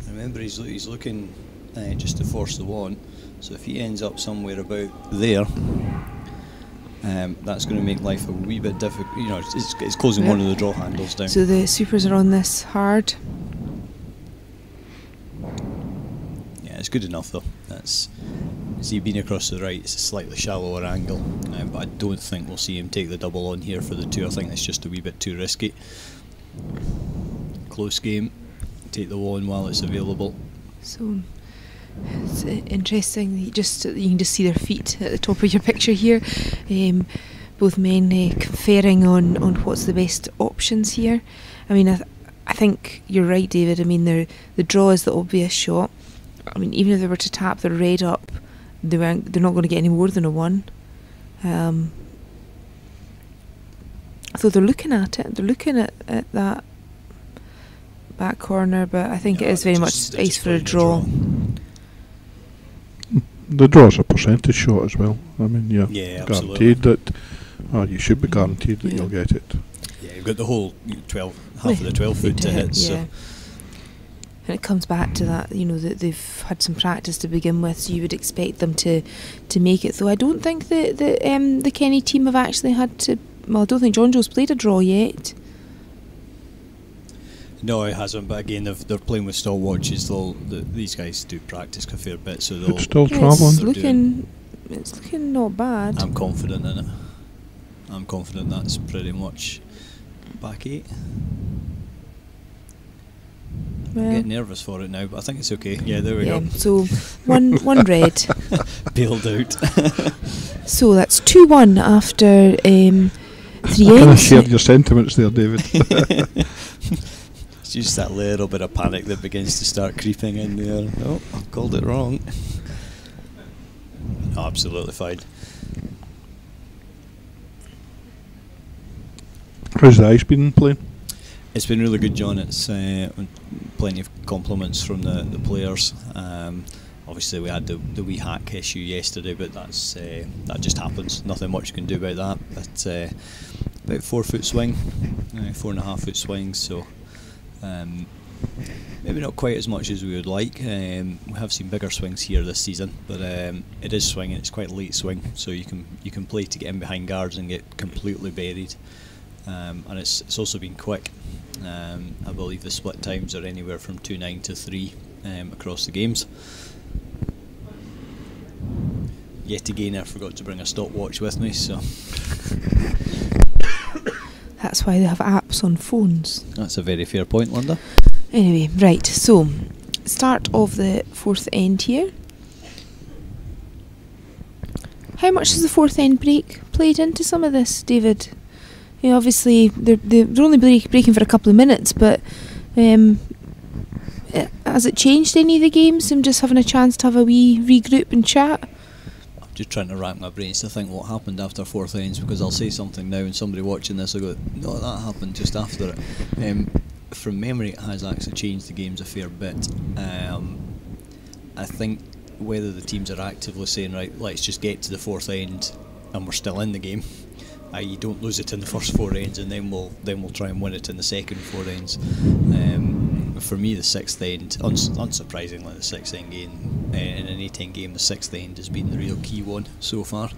[SPEAKER 1] Remember, he's looking just to force the one. So if he ends up somewhere about there, that's going to make life a wee bit difficult. You know, it's closing one of the draw handles down.
[SPEAKER 2] So the sweepers are on this hard.
[SPEAKER 1] Yeah, it's good enough though. See, being across the right, it's a slightly shallower angle, but I don't think we'll see him take the double on here for the two. I think it's just a wee bit too risky. Close game, take the one while it's available.
[SPEAKER 2] So it's interesting. You can just see their feet at the top of your picture here. Both men conferring on what's the best options here. I mean, I think you're right, David. I mean, the draw is the obvious shot. I mean, even if they were to tap the red up, they're not going to get any more than a one. So they're looking at it. They're looking at that back corner, but I think it is very much ace for a draw.
[SPEAKER 3] The draw's a percentage shot as well. I mean, you're guaranteed
[SPEAKER 1] absolutely.
[SPEAKER 3] that. You should be guaranteed that you'll get it.
[SPEAKER 1] Yeah, you've got the whole half of the 12 foot to hit. So.
[SPEAKER 2] And it comes back to that, you know, that they've had some practice to begin with, so you would expect them to make it. Though I don't think that the Kenny team have actually had to. Well, I don't think John Joe's played a draw yet.
[SPEAKER 1] No, it hasn't. But again, they're playing with stopwatches. These guys do practice a fair bit, so they'll.
[SPEAKER 3] It's still travelling.
[SPEAKER 2] It's looking not bad.
[SPEAKER 1] I'm confident in it. I'm confident that's pretty much back eight.
[SPEAKER 2] Well,
[SPEAKER 1] I get nervous for it now, but I think it's okay. Yeah, there we go.
[SPEAKER 2] So one red.
[SPEAKER 1] Bailed out.
[SPEAKER 2] So that's 2-1 after 3 ends.
[SPEAKER 3] I kind of shared your sentiments there, David.
[SPEAKER 1] It's just that little bit of panic that begins to start creeping in there. Oh, I've called it wrong. No, absolutely fine.
[SPEAKER 3] How's the ice been playing?
[SPEAKER 1] It's been really good, John. It's plenty of compliments from the players. Obviously, we had the wee hack issue yesterday, but that just happens. Nothing much you can do about that. But about 4 foot swing, 4.5 foot swings. So maybe not quite as much as we would like. We have seen bigger swings here this season, but it is swinging. It's quite a late swing, so you can play to get in behind guards and get completely buried. And it's also been quick. I believe the split times are anywhere from 2.9 to 3 across the games. Yet again, I forgot to bring a stopwatch with me, so
[SPEAKER 2] that's why they have apps on phones.
[SPEAKER 1] That's a very fair point, Linda.
[SPEAKER 2] Anyway, right, so start of the fourth end here. How much has the fourth end break played into some of this, David? You know, obviously they're only breaking for a couple of minutes, but has it changed any of the games? Them just having a chance to have a wee regroup and chat?
[SPEAKER 1] I'm just trying to rack my brains to think what happened after fourth ends, because I'll say something now and somebody watching this will go, no, that happened just after it. From memory, it has actually changed the games a fair bit. I think whether the teams are actively saying, right, let's just get to the fourth end and we're still in the game, i.e. don't lose it in the first 4 ends and then we'll try and win it in the second 4 ends. for me, the sixth end, unsurprisingly, the sixth end game in an 8-10 game, the sixth end has been the real key one so far.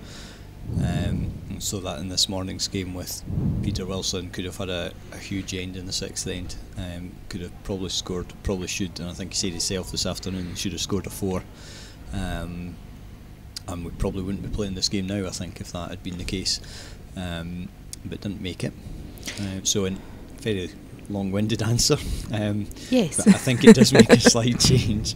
[SPEAKER 1] So that in this morning's game with Peter Wilson could have had a huge end in the sixth end. Could have probably scored, probably should, and I think he said himself this afternoon he should have scored a 4. And we probably wouldn't be playing this game now, I think, if that had been the case. But didn't make it. So in very long-winded answer.
[SPEAKER 2] Yes.
[SPEAKER 1] But I think it does make a slight change.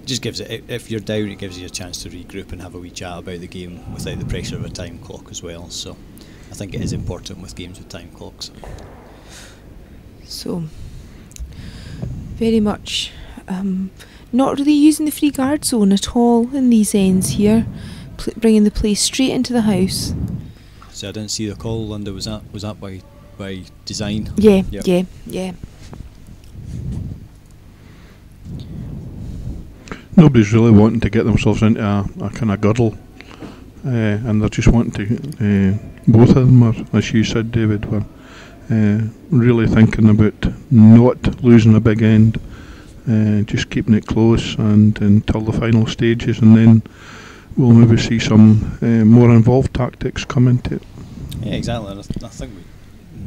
[SPEAKER 1] Just gives it, if you're down, it gives you a chance to regroup and have a wee chat about the game without the pressure of a time clock as well. So I think it is important with games with time clocks.
[SPEAKER 2] So very much not really using the free guard zone at all in these ends here, bringing the play straight into the house.
[SPEAKER 1] So I didn't see the call, Linda. Was that by design?
[SPEAKER 2] Yeah,
[SPEAKER 1] Yep.
[SPEAKER 2] yeah.
[SPEAKER 3] Nobody's really wanting to get themselves into a kind of girdle, and they're just wanting to. Both of them are, as you said, David, were really thinking about not losing a big end, just keeping it close and until the final stages, and then we'll maybe see some more involved tactics come into it.
[SPEAKER 1] Yeah, exactly. And I think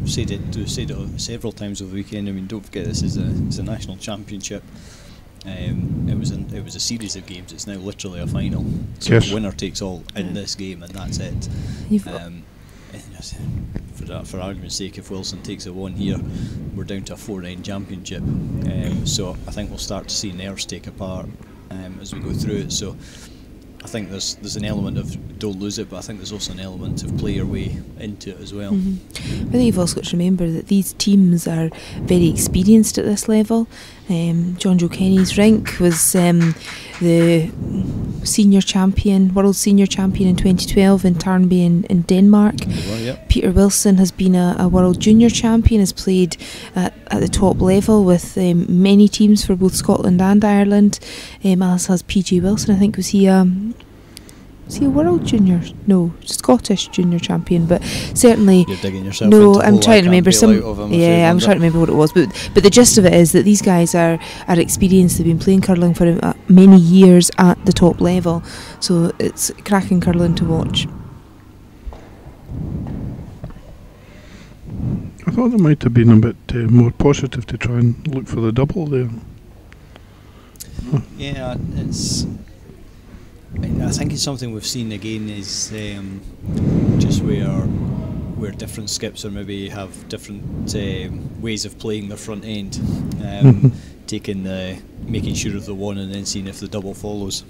[SPEAKER 1] we said it several times over the weekend. I mean, don't forget this is a national championship. It was a series of games. It's now literally a final. So
[SPEAKER 3] yes.
[SPEAKER 1] The winner takes all in this game, and that's it. For argument's sake, if Wilson takes a 1 here, we're down to a 4-9 championship. So I think we'll start to see nerves take apart as we go through it. So I think there's an element of don't lose it, but I think there's also an element of play your way into it as well.
[SPEAKER 2] I think you've also got to remember that these teams are very experienced at this level. John Joe Kenny's rink was the senior champion, world senior champion in 2012 in Tarnby in Denmark.
[SPEAKER 1] Yep.
[SPEAKER 2] Peter Wilson has been a world junior champion, has played at the top level with many teams for both Scotland and Ireland. As has PJ Wilson, I think, was he a world junior? No, Scottish junior champion, but certainly.
[SPEAKER 1] You're digging yourself
[SPEAKER 2] no,
[SPEAKER 1] into
[SPEAKER 2] I'm trying to remember some.
[SPEAKER 1] Yeah,
[SPEAKER 2] I'm trying to remember what it was, but the gist of it is that these guys are experienced. They've been playing curling for many years at the top level, so it's cracking curling to watch.
[SPEAKER 3] I thought it might have been a bit more positive to try and look for the double there.
[SPEAKER 1] Yeah, I think it's something we've seen again is just where different skips or maybe have different ways of playing their front end, making sure of the one and then seeing if the double follows.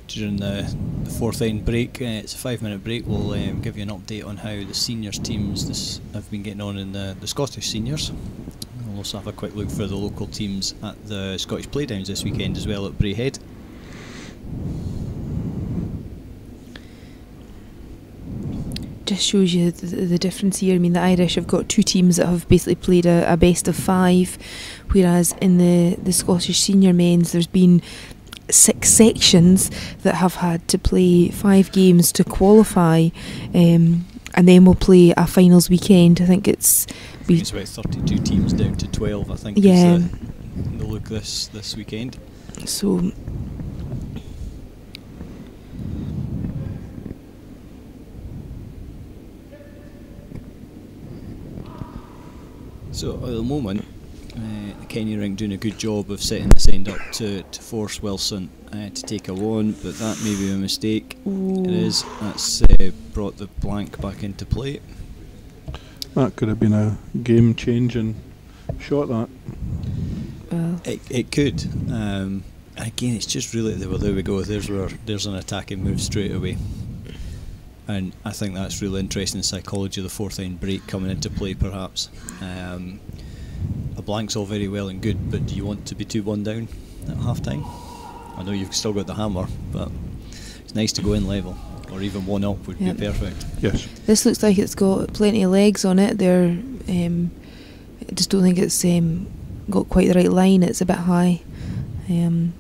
[SPEAKER 1] During the fourth end break, it's a 5-minute break. We'll give you an update on how the seniors teams have been getting on in the Scottish seniors. We'll also have a quick look for the local teams at the Scottish Playdowns this weekend as well at Braehead.
[SPEAKER 2] Just shows you the difference here. I mean, the Irish have got 2 teams that have basically played a best of 5, whereas in the Scottish senior men's there's been 6 sections that have had to play 5 games to qualify, and then we'll play a finals weekend. I think it's
[SPEAKER 1] about 32 teams down to 12, I think,
[SPEAKER 2] yeah.
[SPEAKER 1] is the look this weekend.
[SPEAKER 2] So
[SPEAKER 1] at the moment, the Kenny rink doing a good job of setting this end up to force Wilson to take a 1, but that may be a mistake.
[SPEAKER 2] Ooh.
[SPEAKER 1] It is. That's brought the blank back into play.
[SPEAKER 3] That could have been a game-changing shot, that.
[SPEAKER 1] It could. And again, it's just really, well, there we go. There's an attacking move straight away. And I think that's really interesting psychology of the fourth end break coming into play, perhaps. A blank's all very well and good, but do you want to be 2-1 down at half time? I know you've still got the hammer, but it's nice to go in level, or even 1 up would be perfect.
[SPEAKER 3] Yes.
[SPEAKER 2] This looks like it's got plenty of legs on it. They're I just don't think it's got quite the right line. It's a bit high,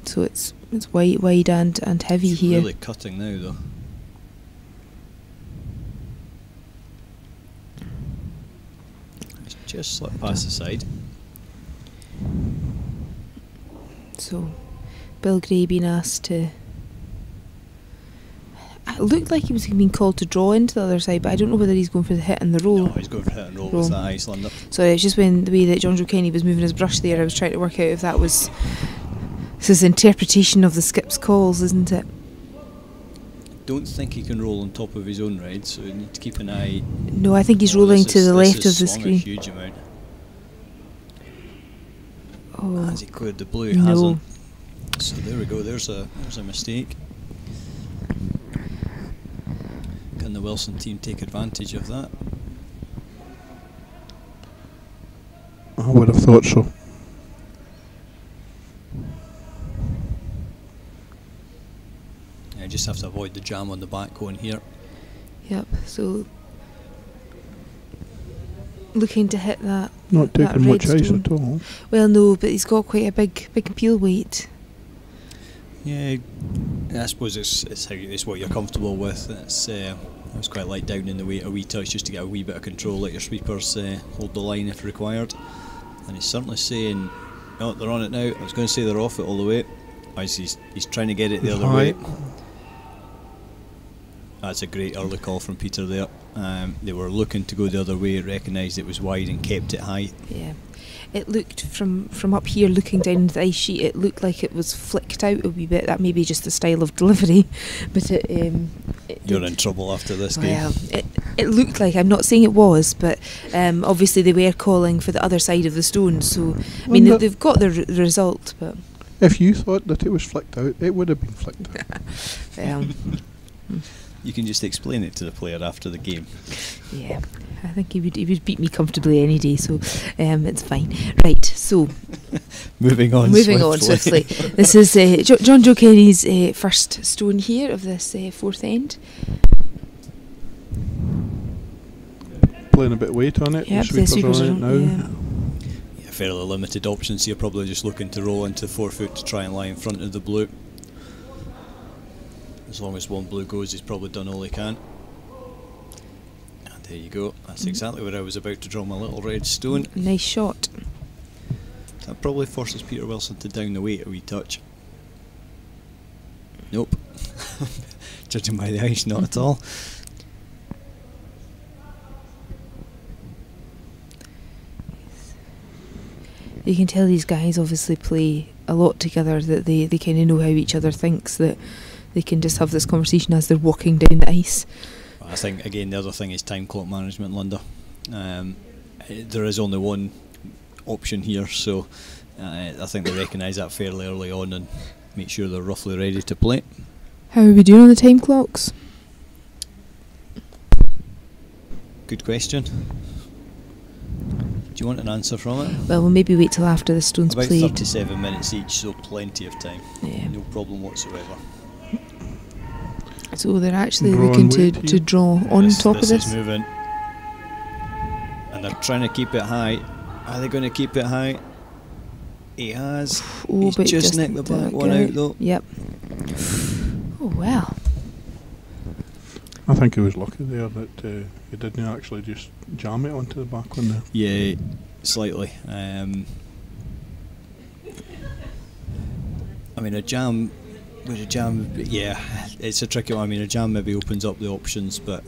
[SPEAKER 2] so it's wide and heavy
[SPEAKER 1] It's
[SPEAKER 2] here.
[SPEAKER 1] really cutting now though. It's just slipped past the side.
[SPEAKER 2] So Bill Gray being asked to. It looked like he was being called to draw into the other side, but I don't know whether he's going for the hit and the roll.
[SPEAKER 1] No, he's going for hit and roll with that Icelander.
[SPEAKER 2] Sorry, it's just when the way that John Joe Kenny was moving his brush there, I was trying to work out if that was. This is interpretation of the skip's calls, isn't it?
[SPEAKER 1] Don't think he can roll on top of his own ride, so you need to keep an eye.
[SPEAKER 2] No, I think he's
[SPEAKER 1] Oh,
[SPEAKER 2] rolling
[SPEAKER 1] this
[SPEAKER 2] to
[SPEAKER 1] is-
[SPEAKER 2] the
[SPEAKER 1] this
[SPEAKER 2] left
[SPEAKER 1] is
[SPEAKER 2] of the
[SPEAKER 1] swung
[SPEAKER 2] screen.
[SPEAKER 1] A huge amount.
[SPEAKER 2] Oh,
[SPEAKER 1] Has he cleared the blue?
[SPEAKER 2] no.
[SPEAKER 1] Hasn't. So there we go. There's a mistake. Can the Wilson team take advantage of that?
[SPEAKER 3] I would have thought so.
[SPEAKER 1] I just have to avoid the jam on the back going here.
[SPEAKER 2] Yep, so looking to hit that.
[SPEAKER 3] Not
[SPEAKER 2] that
[SPEAKER 3] taking much
[SPEAKER 2] red
[SPEAKER 3] ice
[SPEAKER 2] stone.
[SPEAKER 3] at all.
[SPEAKER 2] Well, no, but he's got quite a big peel weight.
[SPEAKER 1] Yeah, I suppose it's what you're comfortable with. I was quite light down in the weight a wee touch just to get a wee bit of control. Let your sweepers hold the line if required. And he's certainly saying, "No, they're on it now." I was going to say they're off it all the way. He's trying to get it the other way. That's a great early call from Peter there. They were looking to go the other way, recognised it was wide and kept it high.
[SPEAKER 2] Yeah, it looked from up here, looking down into the ice sheet, it looked like it was flicked out a wee bit. That may be just the style of delivery, but it
[SPEAKER 1] You're
[SPEAKER 2] did-
[SPEAKER 1] in trouble after this game.
[SPEAKER 2] Well, it looked like, I'm not saying it was, but obviously they were calling for the other side of the stone, so I mean
[SPEAKER 3] Wonder-
[SPEAKER 2] they've got the result, but
[SPEAKER 3] If you thought that it was flicked out, it would have been flicked out.
[SPEAKER 1] You can just explain it to the player after the game.
[SPEAKER 2] yeah, I think he would beat me comfortably any day, so it's fine. Right, so
[SPEAKER 1] Moving on
[SPEAKER 2] swiftly. This is John Joe Kenny's first stone here of this fourth end.
[SPEAKER 3] Playing a bit of weight on it.
[SPEAKER 2] Yep,
[SPEAKER 3] the sweepers are on it now.
[SPEAKER 1] Yeah, fairly limited options here, probably just looking to roll into the 4 foot to try and lie in front of the blue. As long as one blue goes, he's probably done all he can. And there you go, that's exactly where I was about to draw my little red stone.
[SPEAKER 2] Nice shot.
[SPEAKER 1] That probably forces Peter Wilson to down the weight a wee touch. Nope. Judging by the ice, not at all.
[SPEAKER 2] You can tell these guys obviously play a lot together, that they kind of know how each other thinks, that they can just have this conversation as they're walking down the ice.
[SPEAKER 1] I think, again, the other thing is time clock management, Linda. There is only one option here, so I think they recognise that fairly early on and make sure they're roughly ready to play.
[SPEAKER 2] How are we doing on the time clocks?
[SPEAKER 1] Good question. Do you want an answer from it?
[SPEAKER 2] Well, we'll maybe wait till after the stone's
[SPEAKER 1] About
[SPEAKER 2] played.
[SPEAKER 1] 37 minutes each, so plenty of time.
[SPEAKER 2] Yeah.
[SPEAKER 1] No problem whatsoever.
[SPEAKER 2] So they're actually
[SPEAKER 3] Drawing
[SPEAKER 2] looking to,
[SPEAKER 3] weight
[SPEAKER 2] to
[SPEAKER 3] here.
[SPEAKER 2] draw on top of
[SPEAKER 1] This
[SPEAKER 2] this.
[SPEAKER 1] is moving. And they're trying to keep it high. Are they going to keep it high? He has.
[SPEAKER 2] Oh,
[SPEAKER 1] He's
[SPEAKER 2] but
[SPEAKER 1] just
[SPEAKER 2] just
[SPEAKER 1] nicked the back
[SPEAKER 2] didn't
[SPEAKER 1] one
[SPEAKER 2] get
[SPEAKER 1] out
[SPEAKER 2] it.
[SPEAKER 1] though.
[SPEAKER 2] Yep. Oh well.
[SPEAKER 3] I think he was lucky there that he didn't actually just jam it onto the back one there.
[SPEAKER 1] Yeah, slightly. I mean, a jam. Yeah, it's a tricky one. I mean, a jam maybe opens up the options, but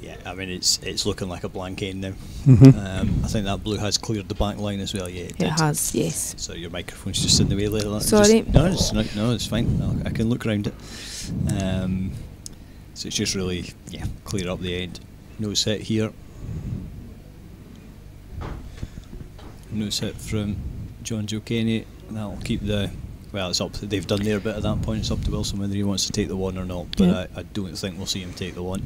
[SPEAKER 1] yeah, I mean, it's looking like a blank end now. I think that blue has cleared the back line as well. Yeah, it did.
[SPEAKER 2] It has, yes.
[SPEAKER 1] So your microphone's just in the way there.
[SPEAKER 2] Sorry.
[SPEAKER 1] No, it's fine. I can look around it. So it's just really, clear up the end. No set here. No set from John Joe Kenny. That'll keep the. Well, it's up. They've done their bit at that point. It's up to Wilson whether he wants to take the one or not. But
[SPEAKER 2] Yeah.
[SPEAKER 1] I don't think we'll see him take the one.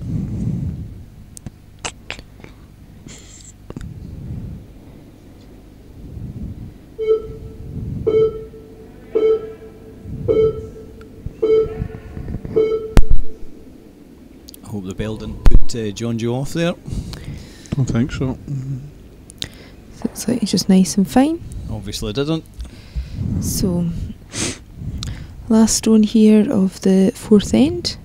[SPEAKER 1] I hope the bell didn't put John Joe off there.
[SPEAKER 3] I think so.
[SPEAKER 2] Looks like it's just nice and fine.
[SPEAKER 1] Obviously didn't.
[SPEAKER 2] So, last stone here of the fourth end.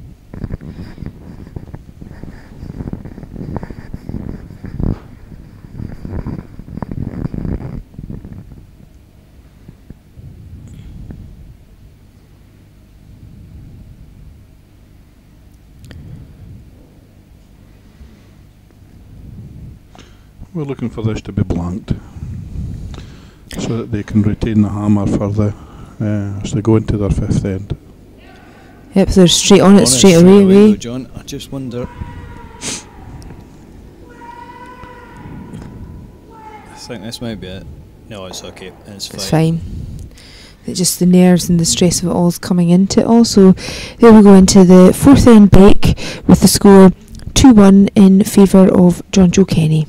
[SPEAKER 3] We're looking for this to be blanked so that they can retain the hammer further as they go into their fifth end.
[SPEAKER 2] Yep, so they're straight on it straight away.
[SPEAKER 1] Though, John, I just wonder. I think this might be it. No, it's okay. It's fine.
[SPEAKER 2] It's fine. It's just the nerves and the stress of it all is coming into it all. So there we go into the fourth end break with the score 2-1 in favour of John Joe Kenny.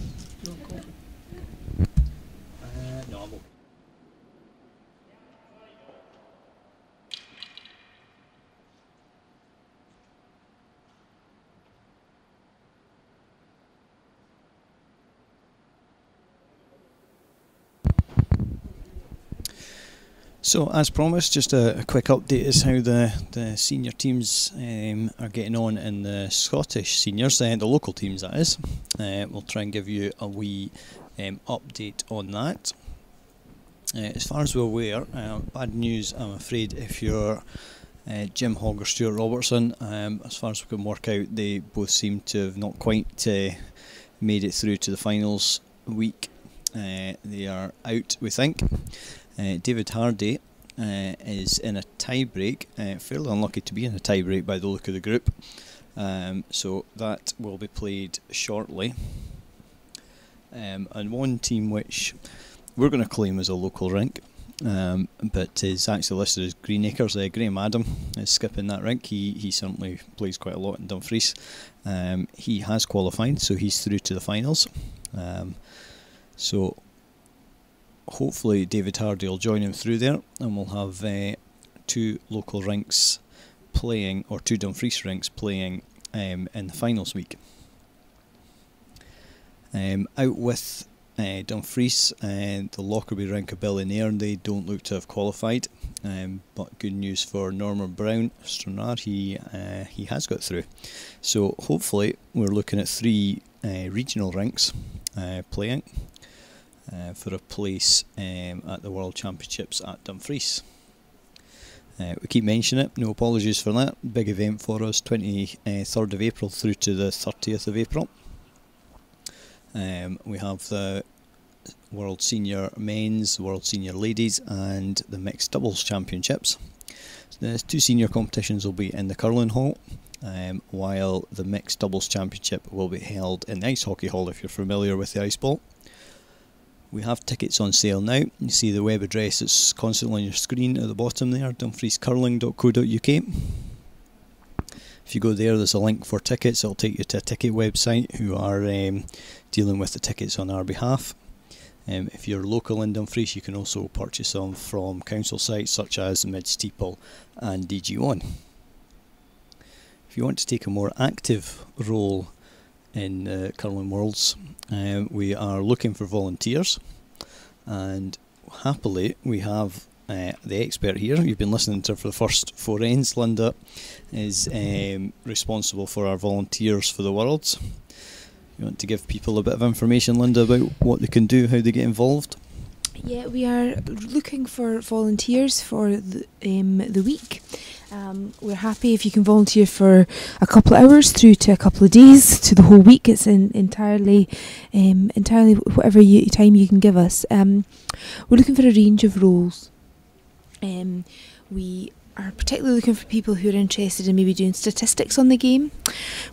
[SPEAKER 1] So, as promised, just a quick update is how the senior teams are getting on in the Scottish seniors, the local teams that is. We'll try and give you a wee update on that. As far as we're aware, bad news I'm afraid if you're Jim Hogg or Stuart Robertson. As far as we can work out, they both seem to have not quite made it through to the finals week. They are out, we think. David Hardy is in a tie-break, fairly unlucky to be in a tie-break by the look of the group, so that will be played shortly. And one team which we're going to claim as a local rink, but is actually listed as Greenacres, Graham Adam is skipping that rink. He certainly plays quite a lot in Dumfries. He has qualified, so he's through to the finals. So hopefully David Hardy will join him through there, and we'll have two local rinks playing, or two Dumfries rinks playing in the finals week. Out with Dumfries, the Lockerbie rink of Billionaire, they don't look to have qualified, but good news for Norman Brown, Stranraer, he has got through. So hopefully we're looking at three regional rinks playing for a place at the World Championships at Dumfries. We keep mentioning it, no apologies for that. Big event for us, 23rd of April through to the 30th of April. We have the World Senior Men's, World Senior Ladies and the Mixed Doubles Championships. The two senior competitions will be in the Curling Hall, while the Mixed Doubles Championship will be held in the Ice Hockey Hall if you're familiar with the ice ball. We have tickets on sale now. You see the web address that's constantly on your screen at the bottom there, dumfriescurling.co.uk. If you go there's a link for tickets. It'll take you to a ticket website who are dealing with the tickets on our behalf. If you're local in Dumfries, you can also purchase them from council sites such as Mid-Steeple and DG1. If you want to take a more active role in Curling Worlds, we are looking for volunteers, and happily we have the expert here you've been listening to for the first four ends. Linda is responsible for our volunteers for the Worlds. You want to give people a bit of information, Linda, about what they can do, how they get involved?
[SPEAKER 2] Yeah, we are looking for volunteers for the week. We're happy if you can volunteer for a couple of hours through to a couple of days to the whole week. It's entirely whatever time you can give us. We're looking for a range of roles. We are particularly looking for people who are interested in maybe doing statistics on the game,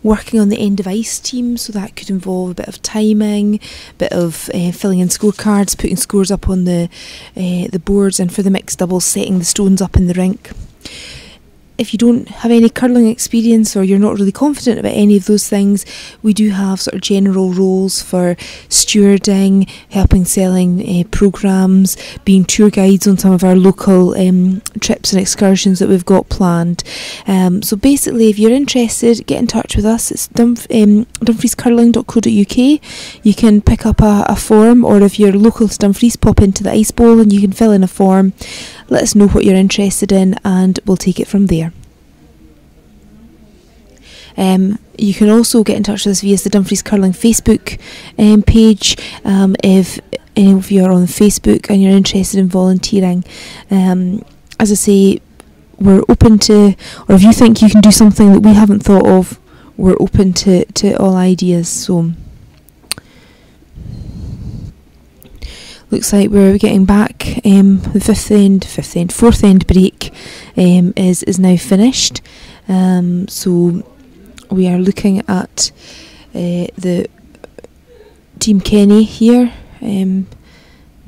[SPEAKER 2] working on the end of ice team, so that could involve a bit of timing, a bit of filling in scorecards, putting scores up on the boards, and for the mixed doubles, setting the stones up in the rink. if you don't have any curling experience or you're not really confident about any of those things, we do have sort of general roles for stewarding, helping selling programmes, being tour guides on some of our local trips and excursions that we've got planned. So basically, if you're interested, get in touch with us. It's dumfriescurling.co.uk. You can pick up a form, or if you're local to Dumfries, pop into the Ice Bowl and you can fill in a form. Let us know what you're interested in and we'll take it from there. You can also get in touch with us via the Dumfries Curling Facebook page if you're on Facebook and you're interested in volunteering. As I say, we're open to, or if you think you can do something that we haven't thought of, we're open to all ideas. So looks like we're getting back. The fourth end break is now finished. So we are looking at the Team Kenny here,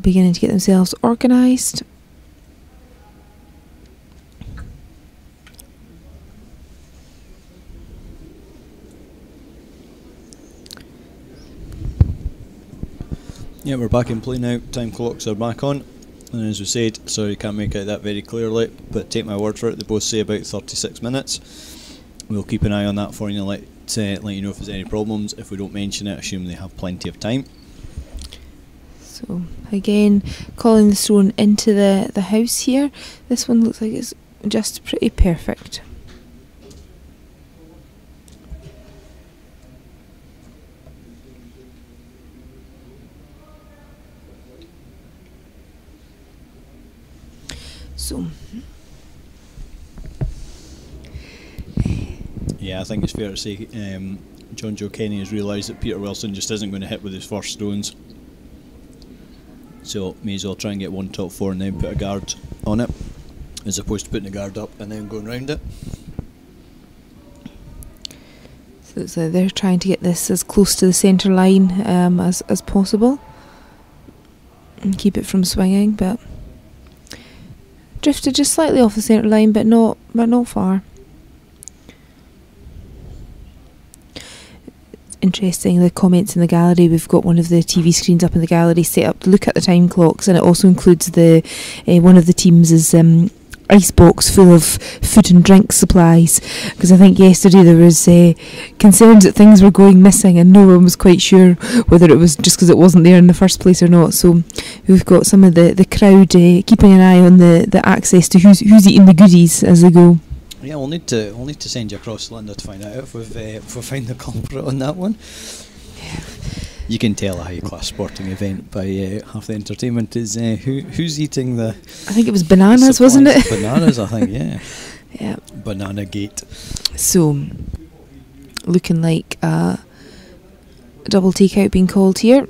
[SPEAKER 2] beginning to get themselves organised.
[SPEAKER 1] Yeah, we're back in play now. Time clocks are back on, and as we said, sorry can't make out that very clearly, but take my word for it, they both say about 36 minutes. We'll keep an eye on that for you and let you know if there's any problems. If we don't mention it, assume they have plenty of time.
[SPEAKER 2] So again, calling the stone into the house here. This one looks like it's just pretty perfect. So
[SPEAKER 1] yeah, I think it's fair to say John Joe Kenny has realised that Peter Wilson just isn't going to hit with his first stones, so may as well try and get one top four and then put a guard on it, as opposed to putting the guard up and then going round it.
[SPEAKER 2] So they're trying to get this as close to the centre line as possible and keep it from swinging, but drifted just slightly off the centre line, but not far. Interesting, the comments in the gallery. We've got one of the TV screens up in the gallery set up to look at the time clocks, and it also includes the one of the teams is ice box full of food and drink supplies, because I think yesterday there was concerns that things were going missing and no one was quite sure whether it was just because it wasn't there in the first place or not. So we've got some of the crowd keeping an eye on the access to who's eating the goodies as they go.
[SPEAKER 1] Yeah, we'll need to send you across Linda to find out if we find the culprit on that one.
[SPEAKER 2] Yeah.
[SPEAKER 1] You can tell a high class sporting event by half the entertainment is who's eating the.
[SPEAKER 2] I think it was bananas, wasn't it?
[SPEAKER 1] Bananas, I think, yeah.
[SPEAKER 2] Yeah.
[SPEAKER 1] Banana Gate.
[SPEAKER 2] So, looking like a double takeout being called here.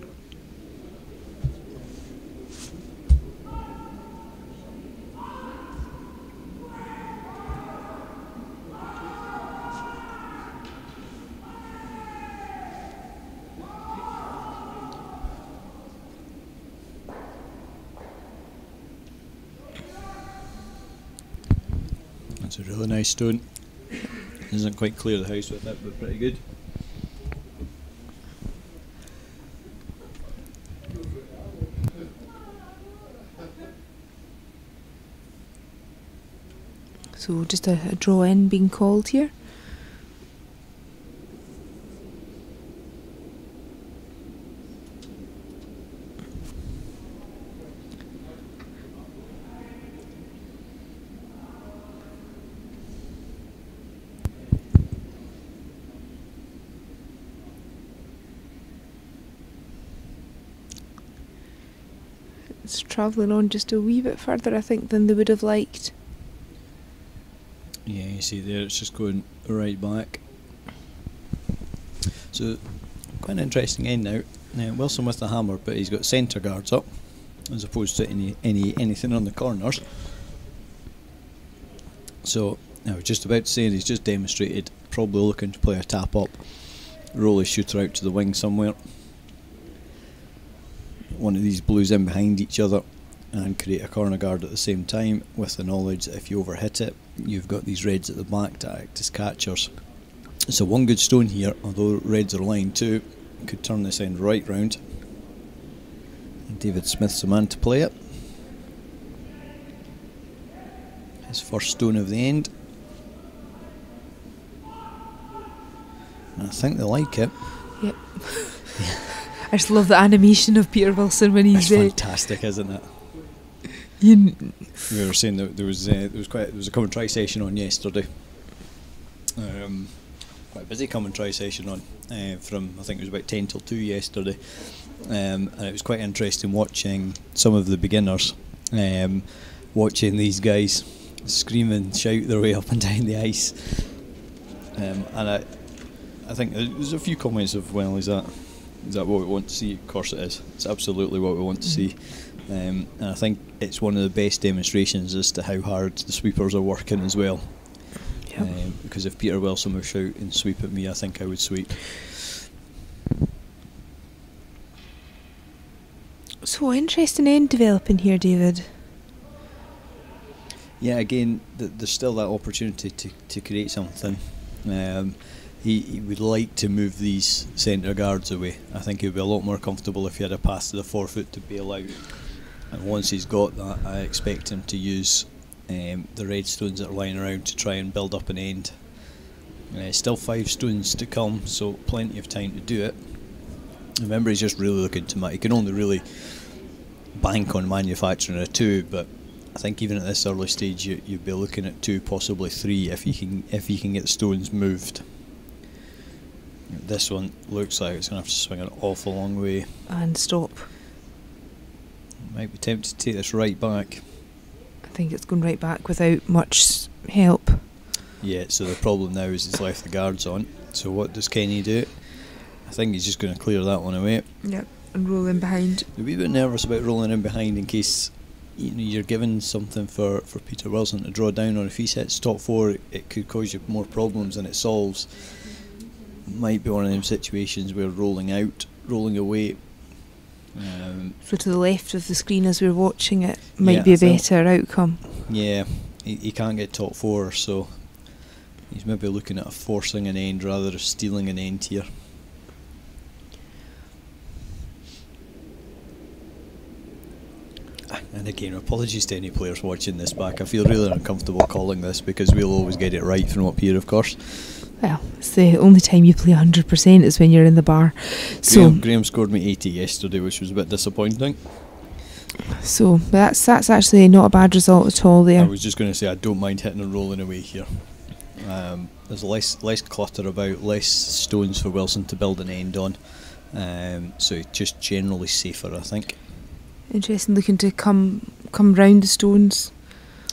[SPEAKER 1] That's a really nice stone. Doesn't quite clear the house with it, but pretty good.
[SPEAKER 2] So just a draw in being called here. It's travelling on just a wee bit further, I think, than they would have liked.
[SPEAKER 1] Yeah, you see there, it's just going right back. So, quite an interesting end now. Wilson with the hammer, but he's got centre guards up, as opposed to anything on the corners. So, I was just about to say, he's just demonstrated, probably looking to play a tap up, roll his shooter out to the wing somewhere. One of these blues in behind each other, and create a corner guard at the same time, with the knowledge that if you overhit it, you've got these reds at the back to act as catchers. So one good stone here, although reds are lying 2, could turn this end right round. David Smith's the man to play it. His first stone of the end. And I think they like it.
[SPEAKER 2] Yep. I just love the animation of Peter Wilson when he's
[SPEAKER 1] It's fantastic, isn't it? We were saying that there was a come and try session on yesterday. Quite a busy come and try session on from, I think it was about 10 till 2 yesterday, and it was quite interesting watching some of the beginners, watching these guys scream and shout their way up and down the ice, and I think there's a few comments of, well, is that what we want to see? Of course it is. It's absolutely what we want to see. And I think it's one of the best demonstrations as to how hard the sweepers are working as well. Yep. Because if Peter Wilson would shout and sweep at me, I think I would sweep.
[SPEAKER 2] So interesting end developing here, David.
[SPEAKER 1] Yeah, again, there's still that opportunity to create something. He would like to move these centre guards away. I think he'd be a lot more comfortable if he had a pass to the forefoot to bail out. And once he's got that, I expect him to use the red stones that are lying around to try and build up an end. Still 5 stones to come, so plenty of time to do it. Remember, he's just really looking to he can only really bank on manufacturing a 2, but I think even at this early stage you'd be looking at 2, possibly 3 if you can get the stones moved. This one looks like it's going to have to swing an awful long way.
[SPEAKER 2] And stop.
[SPEAKER 1] Might be tempted to take this right back.
[SPEAKER 2] I think it's going right back without much help.
[SPEAKER 1] Yeah, so the problem now is he's left the guards on. So what does Kenny do? I think he's just going to clear that one away.
[SPEAKER 2] Yep, and roll in behind.
[SPEAKER 1] A wee bit nervous about rolling in behind in case you're given something for Peter Wilson to draw down on. If he sets top 4, it could cause you more problems than it solves. Might be one of them situations where rolling away.
[SPEAKER 2] So to the left of the screen as we're watching it might be a better outcome.
[SPEAKER 1] Yeah, he can't get top 4, so he's maybe looking at forcing an end rather than stealing an end here. And again, apologies to any players watching this back. I feel really uncomfortable calling this because we'll always get it right from up here, of course.
[SPEAKER 2] Well, it's the only time you play 100% is when you're in the bar. So
[SPEAKER 1] Graham scored me 80 yesterday, which was a bit disappointing.
[SPEAKER 2] So that's actually not a bad result at all there.
[SPEAKER 1] I was just going to say I don't mind hitting and rolling away here. There's less clutter about, less stones for Wilson to build an end on. So just generally safer, I think.
[SPEAKER 2] Interesting, looking to come round the stones.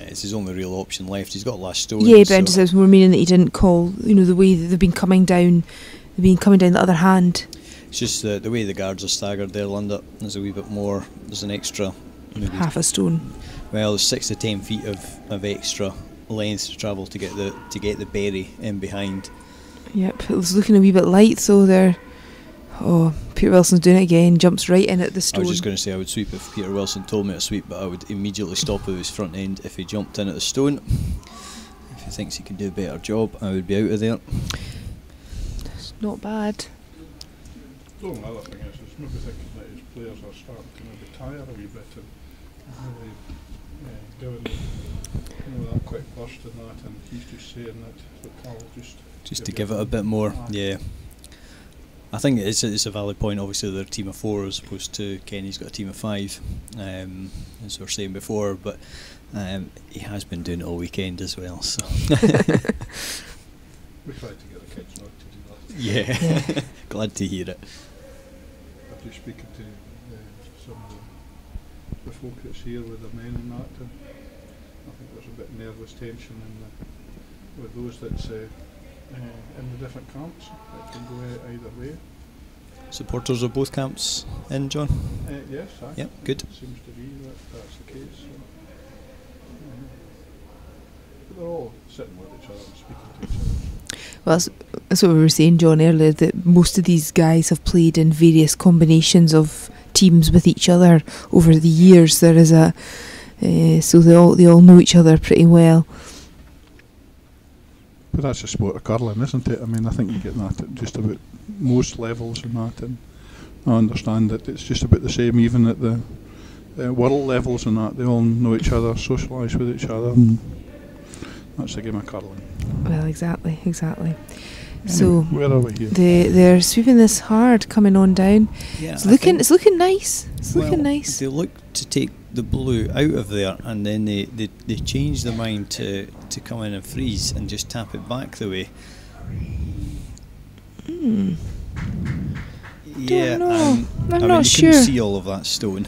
[SPEAKER 1] It's his only real option left. He's got last stone.
[SPEAKER 2] Yeah, but so we're meaning that he didn't call. The way that they've been coming down the other hand.
[SPEAKER 1] It's just the way the guards are staggered there, Linda. There's a wee bit more. There's an extra. Maybe
[SPEAKER 2] half a stone.
[SPEAKER 1] Well, there's 6 to 10 feet of extra length to travel to get the berry in behind.
[SPEAKER 2] Yep, it was looking a wee bit light, so there. Oh, Peter Wilson's doing it again, jumps right in at the stone.
[SPEAKER 1] I was just going to say I would sweep if Peter Wilson told me to sweep, but I would immediately stop with his front end if he jumped in at the stone. If he thinks he can do a better job, I would be out of there.
[SPEAKER 2] It's not bad.
[SPEAKER 3] The only other thing is maybe thinking that his players are starting to maybe tire a wee bit and really doing that quick burst and that, and he's just saying that Carl just
[SPEAKER 1] to give it a bit more. Yeah. I think it's a valid point. Obviously they're a team of 4 as opposed to Kenny's got a team of 5, as we were saying before, but he has been doing it all weekend as well, so
[SPEAKER 3] we try to get the kids not to do that.
[SPEAKER 1] Yeah. Glad to hear it.
[SPEAKER 3] After speaking to some of the folk that's here with the men and that, I think there's a bit of nervous tension with those that's in the different camps. It can go either way.
[SPEAKER 1] Supporters of both camps in, John?
[SPEAKER 3] Yes,
[SPEAKER 1] yep, good.
[SPEAKER 3] It seems to be that's the case. So, but they're all sitting with each other and speaking to each other.
[SPEAKER 2] Well, that's what we were saying, John, earlier, that most of these guys have played in various combinations of teams with each other over the years. There is a so they all know each other pretty well.
[SPEAKER 3] But that's the sport of curling, isn't it? I mean, I think you get that at just about most levels and that, and I understand that it's just about the same even at the world levels and that. They all know each other, socialise with each other. That's the game of curling.
[SPEAKER 2] Well, exactly.
[SPEAKER 3] Anyway,
[SPEAKER 2] So
[SPEAKER 3] where are we here?
[SPEAKER 2] they're sweeping this hard, coming on down.
[SPEAKER 1] Yeah,
[SPEAKER 2] It's looking nice. It's looking nice.
[SPEAKER 1] They look to take the blue out of there, and then they change their mind to come in and freeze and just tap it back the way. Yeah,
[SPEAKER 2] Don't know. I'm
[SPEAKER 1] I
[SPEAKER 2] not
[SPEAKER 1] mean, you
[SPEAKER 2] sure.
[SPEAKER 1] can see all of that stone.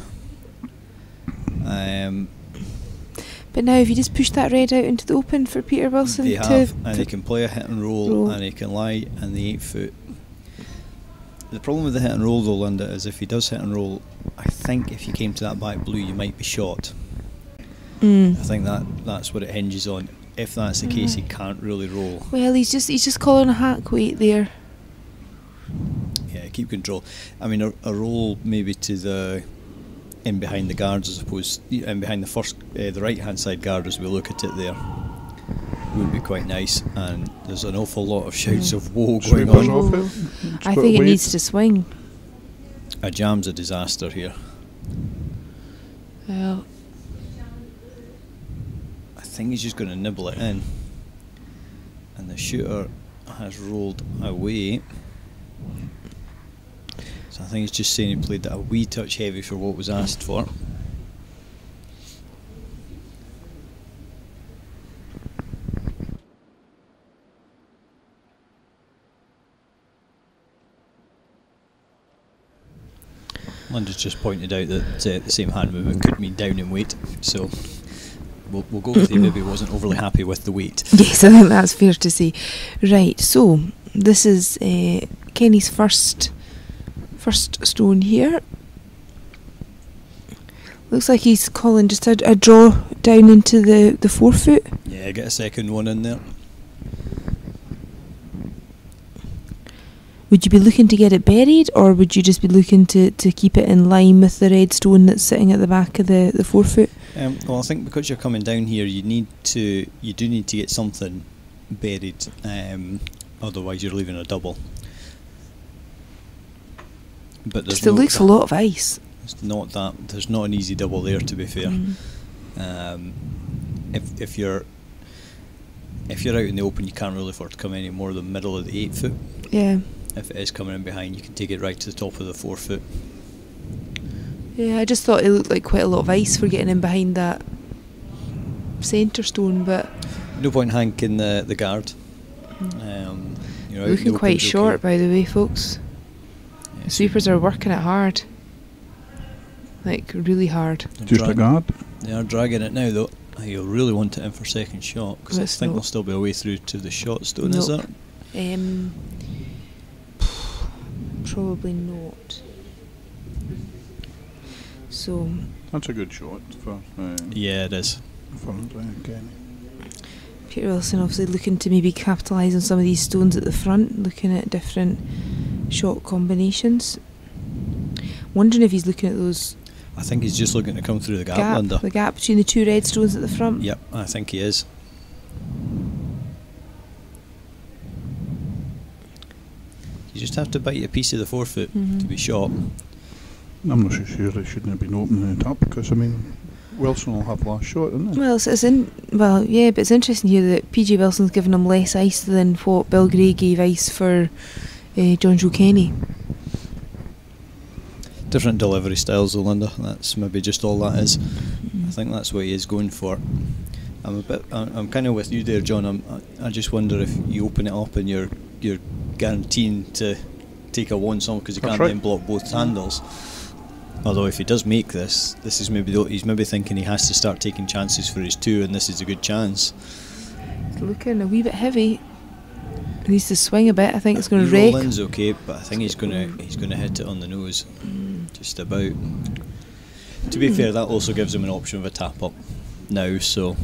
[SPEAKER 2] But now, if you just push that red out into the open for Peter Wilson
[SPEAKER 1] They
[SPEAKER 2] to
[SPEAKER 1] have, and he can play a hit and roll,
[SPEAKER 2] roll.
[SPEAKER 1] and he can lie in the 8 foot. The problem with the hit and roll, though, Linda, is if he does hit and roll, I think if you came to that back blue, you might be shot. I think that's what it hinges on. If that's the case, he can't really roll.
[SPEAKER 2] Well, he's just calling a hack weight there.
[SPEAKER 1] Yeah, keep control. I mean, a roll maybe to the in behind the guards, I suppose, in behind the first, the right hand side guard as we look at it there, would be quite nice. And there's an awful lot of shouts of woe going
[SPEAKER 3] Sweepers
[SPEAKER 1] on.
[SPEAKER 3] off it.
[SPEAKER 2] I think it needs to swing.
[SPEAKER 1] A jam's a disaster here.
[SPEAKER 2] Well,
[SPEAKER 1] I think he's just going to nibble it in, and the shooter has rolled away. So I think he's just saying he played that a wee touch heavy for what was asked for. Linda's just pointed out that the same hand movement could mean down in weight, so we'll go with he maybe wasn't overly happy with the weight.
[SPEAKER 2] yes, I think that's fair to say. Right, so this is Kenny's first stone here. Looks like he's calling just a draw down into the 4 foot.
[SPEAKER 1] Yeah, get a second one in there.
[SPEAKER 2] Would you be looking to get it buried, or would you just be looking to keep it in line with the red stone that's sitting at the back of the 4 foot?
[SPEAKER 1] Well, I think because you're coming down here, you do need to get something buried. Otherwise, you're leaving a double. But there's
[SPEAKER 2] Just it looks a lot of ice.
[SPEAKER 1] It's not that. There's not an easy double there, to be fair. If you're out in the open, you can't really afford to come any more than middle of the 8 foot.
[SPEAKER 2] Yeah.
[SPEAKER 1] If it is coming in behind, you can take it right to the top of the 4 foot.
[SPEAKER 2] Yeah, I just thought it looked like quite a lot of ice for getting in behind that centre stone, but
[SPEAKER 1] No point hanking the guard.
[SPEAKER 2] looking quite short, by the way, folks.
[SPEAKER 1] Yeah,
[SPEAKER 2] Sweepers are working it hard. Like, really hard.
[SPEAKER 3] Just a guard.
[SPEAKER 1] They are dragging it now, though. You'll really want it in for second shot, because I
[SPEAKER 2] Let's
[SPEAKER 1] think
[SPEAKER 2] not.
[SPEAKER 1] there'll still be a way through to the shot stone, is
[SPEAKER 2] Nope.
[SPEAKER 1] there?
[SPEAKER 2] Probably not. So,
[SPEAKER 3] That's a good shot for
[SPEAKER 1] Yeah, it is.
[SPEAKER 3] Kenny.
[SPEAKER 2] Peter Wilson obviously looking to maybe capitalise on some of these stones at the front, looking at different shot combinations. Wondering if he's looking at those
[SPEAKER 1] I think he's just looking to come through the gap, Linda.
[SPEAKER 2] the gap between the two red stones at the front.
[SPEAKER 1] Yep, I think he is. You just have to bite a piece of the 4 foot to be shot.
[SPEAKER 3] I'm not so sure it shouldn't have been opening it up, because I mean, Wilson will have last shot, isn't it?
[SPEAKER 2] Well, yeah, but it's interesting here that PJ Wilson's given him less ice than what Bill Gray gave ice for John Joe Kenny.
[SPEAKER 1] Different delivery styles, though, Linda. That's maybe just all that is. I think that's what he is going for. I'm kind of with you there, John. I just wonder if you open it up and you're guaranteeing to take a 1-sum, because you
[SPEAKER 3] That's
[SPEAKER 1] can't
[SPEAKER 3] right.
[SPEAKER 1] then block both handles. Although if he does make this is maybe he's maybe thinking he has to start taking chances for his 2, and this is a good chance.
[SPEAKER 2] It's looking a wee bit heavy. He needs to swing a bit. I think it's going to
[SPEAKER 1] Roll
[SPEAKER 2] wreck.
[SPEAKER 1] in's okay, but I think he's gonna hit it on the nose, just about. To be fair, that also gives him an option of a tap up now, so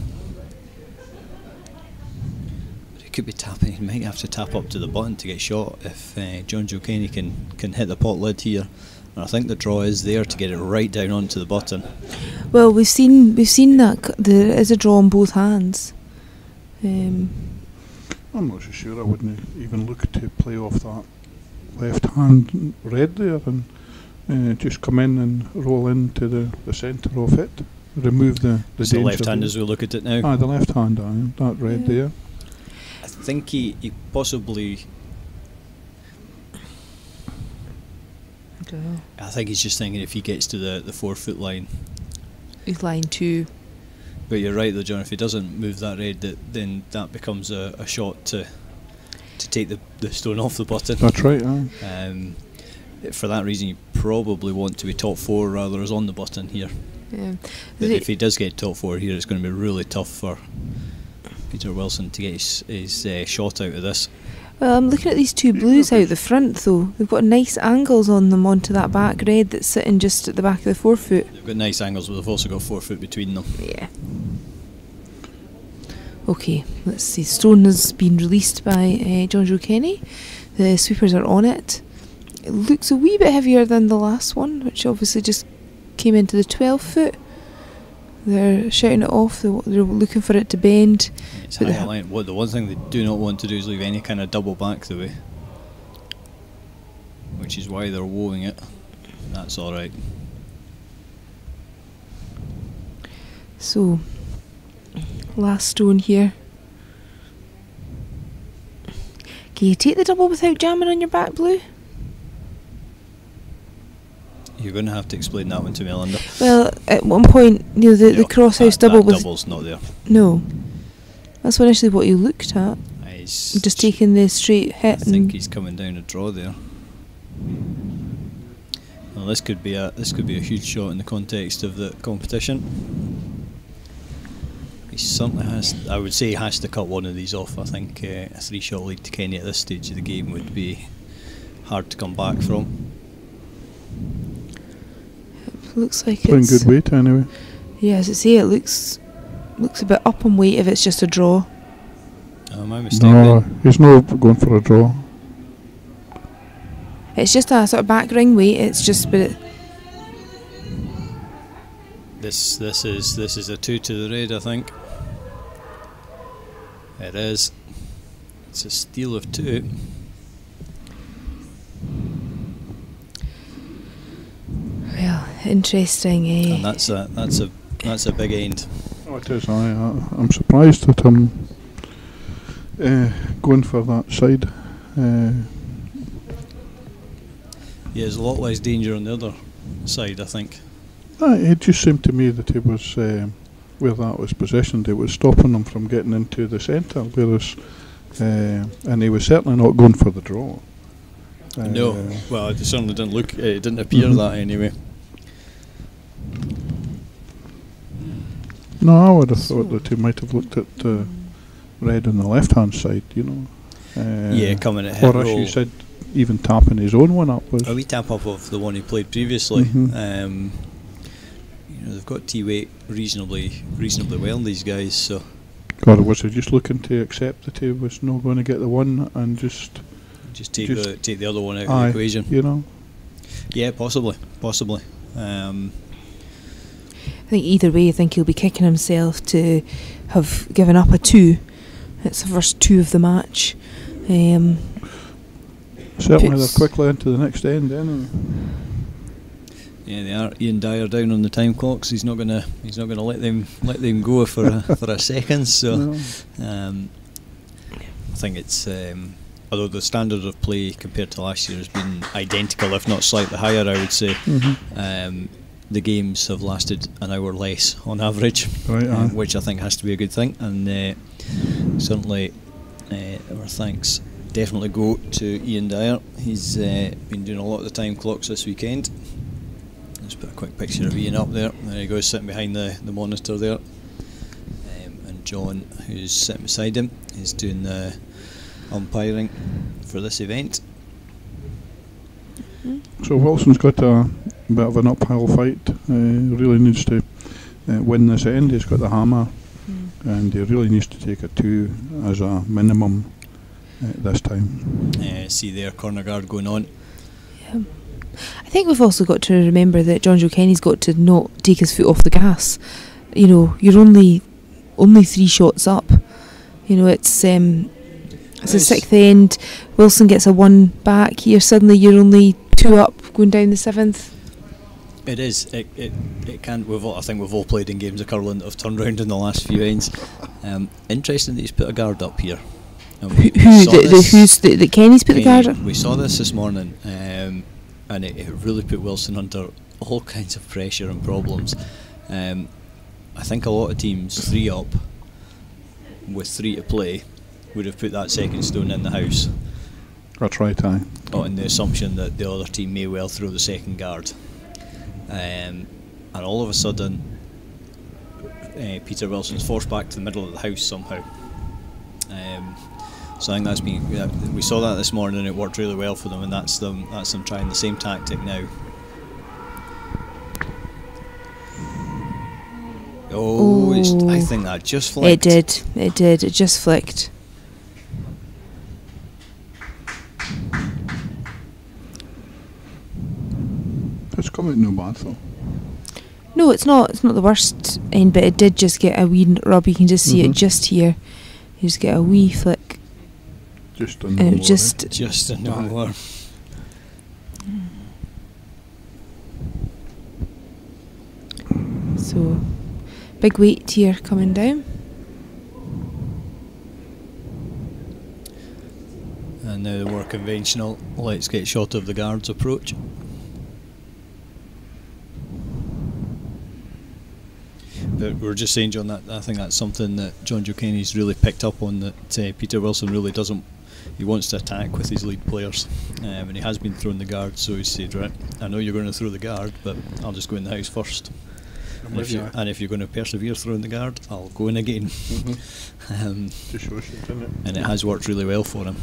[SPEAKER 1] he could be tapping. He might have to tap up to the button to get shot if John Joe Kenny can hit the pot lid here. And I think the draw is there to get it right down onto the button.
[SPEAKER 2] Well, we've seen that there is a draw on both hands.
[SPEAKER 3] I'm not so sure. I wouldn't even look to play off that left hand red there and just come in and roll into the centre of it. Remove the
[SPEAKER 1] It's the
[SPEAKER 3] danger
[SPEAKER 1] left hand
[SPEAKER 3] there.
[SPEAKER 1] as we look at it now.
[SPEAKER 3] The left hand, that red there.
[SPEAKER 1] I think he possibly... I think he's just thinking if he gets to the 4 foot line.
[SPEAKER 2] He's line 2.
[SPEAKER 1] But you're right though, John, if he doesn't move that red, then that becomes a shot to take the stone off the button.
[SPEAKER 3] That's right, aye.
[SPEAKER 1] For that reason you probably want to be top 4 rather as on the button here.
[SPEAKER 2] Yeah.
[SPEAKER 1] But if he does get top 4 here, it's going to be really tough for Peter Wilson to get his shot out of this.
[SPEAKER 2] Well, I'm looking at these two blues out the front though. They've got nice angles on them onto that back red that's sitting just at the back of the 4 foot.
[SPEAKER 1] They've got nice angles, but they've also got 4 foot between them.
[SPEAKER 2] Yeah. Okay, let's see. Stone has been released by John Joe Kenny. The sweepers are on it. It looks a wee bit heavier than the last one, which obviously just came into the 12 foot. They're shouting it off. They're looking for it to bend.
[SPEAKER 1] It's high line. The one thing they do not want to do is leave any kind of double back the way, which is why they're woeing it. That's all right.
[SPEAKER 2] So, last stone here. Can you take the double without jamming on your back blue?
[SPEAKER 1] You're going to have to explain that one to me, Linda.
[SPEAKER 2] Well, at one point, the crosshouse double was...
[SPEAKER 1] double's not there.
[SPEAKER 2] No. That's initially what you looked at.
[SPEAKER 1] He's
[SPEAKER 2] just taking the straight hit.
[SPEAKER 1] I think he's coming down a draw there. Well, this could be a huge shot in the context of the competition. He certainly has. I would say he has to cut one of these off. I think a 3-shot lead to Kenny at this stage of the game would be hard to come back from.
[SPEAKER 2] Looks like
[SPEAKER 3] it's in good weight anyway.
[SPEAKER 2] Yeah, as I say, it looks a bit up on weight if it's just a draw.
[SPEAKER 1] Am I mistaken?
[SPEAKER 3] No, he's not going for a draw.
[SPEAKER 2] It's just a sort of back ring weight. It's just
[SPEAKER 1] This is a 2 to the red, I think. It is. It's a steal of 2.
[SPEAKER 2] Well, interesting.
[SPEAKER 1] And that's a big end.
[SPEAKER 3] Oh, it is. I'm surprised that I'm going for that side.
[SPEAKER 1] Yeah, there's a lot less danger on the other side, I think.
[SPEAKER 3] It just seemed to me that it was where that was positioned. It was stopping them from getting into the centre, whereas and he was certainly not going for the draw.
[SPEAKER 1] No, well, it certainly didn't look. It didn't appear that anyway.
[SPEAKER 3] No, I would have thought that he might have looked at red on the left-hand side,
[SPEAKER 1] yeah, coming at hit
[SPEAKER 3] or as
[SPEAKER 1] roll.
[SPEAKER 3] you said, even tapping his own one up was
[SPEAKER 1] A wee tap up of the one he played previously. They've got T-weight reasonably well, these guys. So,
[SPEAKER 3] God, was he just looking to accept that he was not going to get the one and just
[SPEAKER 1] take the other one out of the equation? Yeah, possibly.
[SPEAKER 2] I think either way, I think he'll be kicking himself to have given up a 2. It's the first 2 of the match.
[SPEAKER 3] Certainly, they're quickly into the next end, anyway.
[SPEAKER 1] Yeah, they are. Ian Dyer down on the time clocks. He's not gonna let them go for a second. So,
[SPEAKER 3] No.
[SPEAKER 1] I think it's although the standard of play compared to last year has been identical, if not slightly higher, I would say. The games have lasted an hour less on average,
[SPEAKER 3] Right,
[SPEAKER 1] which I think has to be a good thing, and certainly our thanks definitely go to Ian Dyer. He's been doing a lot of the time clocks this weekend. Let's put a quick picture of Ian up there. There he goes, sitting behind the monitor there, and John, who's sitting beside him, is doing the umpiring for this event.
[SPEAKER 3] So Wilson's got a bit of an uphill fight. Really needs to win this end. He's got the hammer, and he really needs to take a 2 as a minimum this time.
[SPEAKER 1] See there, corner guard going on.
[SPEAKER 2] Yeah. I think we've also got to remember that John Joe Kenny's got to not take his foot off the gas. You know, you're only 3 shots up. You know, it's a 6th end. Wilson gets a 1 back here. Suddenly you're only 2 up going down the 7th.
[SPEAKER 1] It is. It can. I think we've all played in games of curling that have turned round in the last few ends. Interesting that he's put a guard up here.
[SPEAKER 2] That Kenny's put the guard up?
[SPEAKER 1] We saw this morning, and it really put Wilson under all kinds of pressure and problems. I think a lot of teams 3 up with 3 to play would have put that second stone in the house.
[SPEAKER 3] That's right, aye.
[SPEAKER 1] On the assumption that the other team may well throw the second guard. And all of a sudden, Peter Wilson's forced back to the middle of the house somehow. So I think that's been. We saw that this morning, and it worked really well for them, and that's them trying the same tactic now. I think that just flicked.
[SPEAKER 2] It did. It just flicked.
[SPEAKER 3] It's coming no bad though.
[SPEAKER 2] No, it's not. It's not the worst end, but it did just get a wee rub. You can just see it just here. You just get a wee flick.
[SPEAKER 3] Just a
[SPEAKER 2] and
[SPEAKER 3] no
[SPEAKER 2] it
[SPEAKER 3] more.
[SPEAKER 2] was
[SPEAKER 1] Just a no more.
[SPEAKER 2] So, big weight here coming down.
[SPEAKER 1] And now the more conventional, let's get shot of the guards approach. But we're just saying, John, that I think that's something that John Joe Kenny's really picked up on, that Peter Wilson really doesn't. He wants to attack with his lead players, and he has been throwing the guard. So he said, right, I know you're going to throw the guard, but I'll just go in the house first. And if you're going to persevere throwing the guard, I'll go in again. And it has worked really well for him.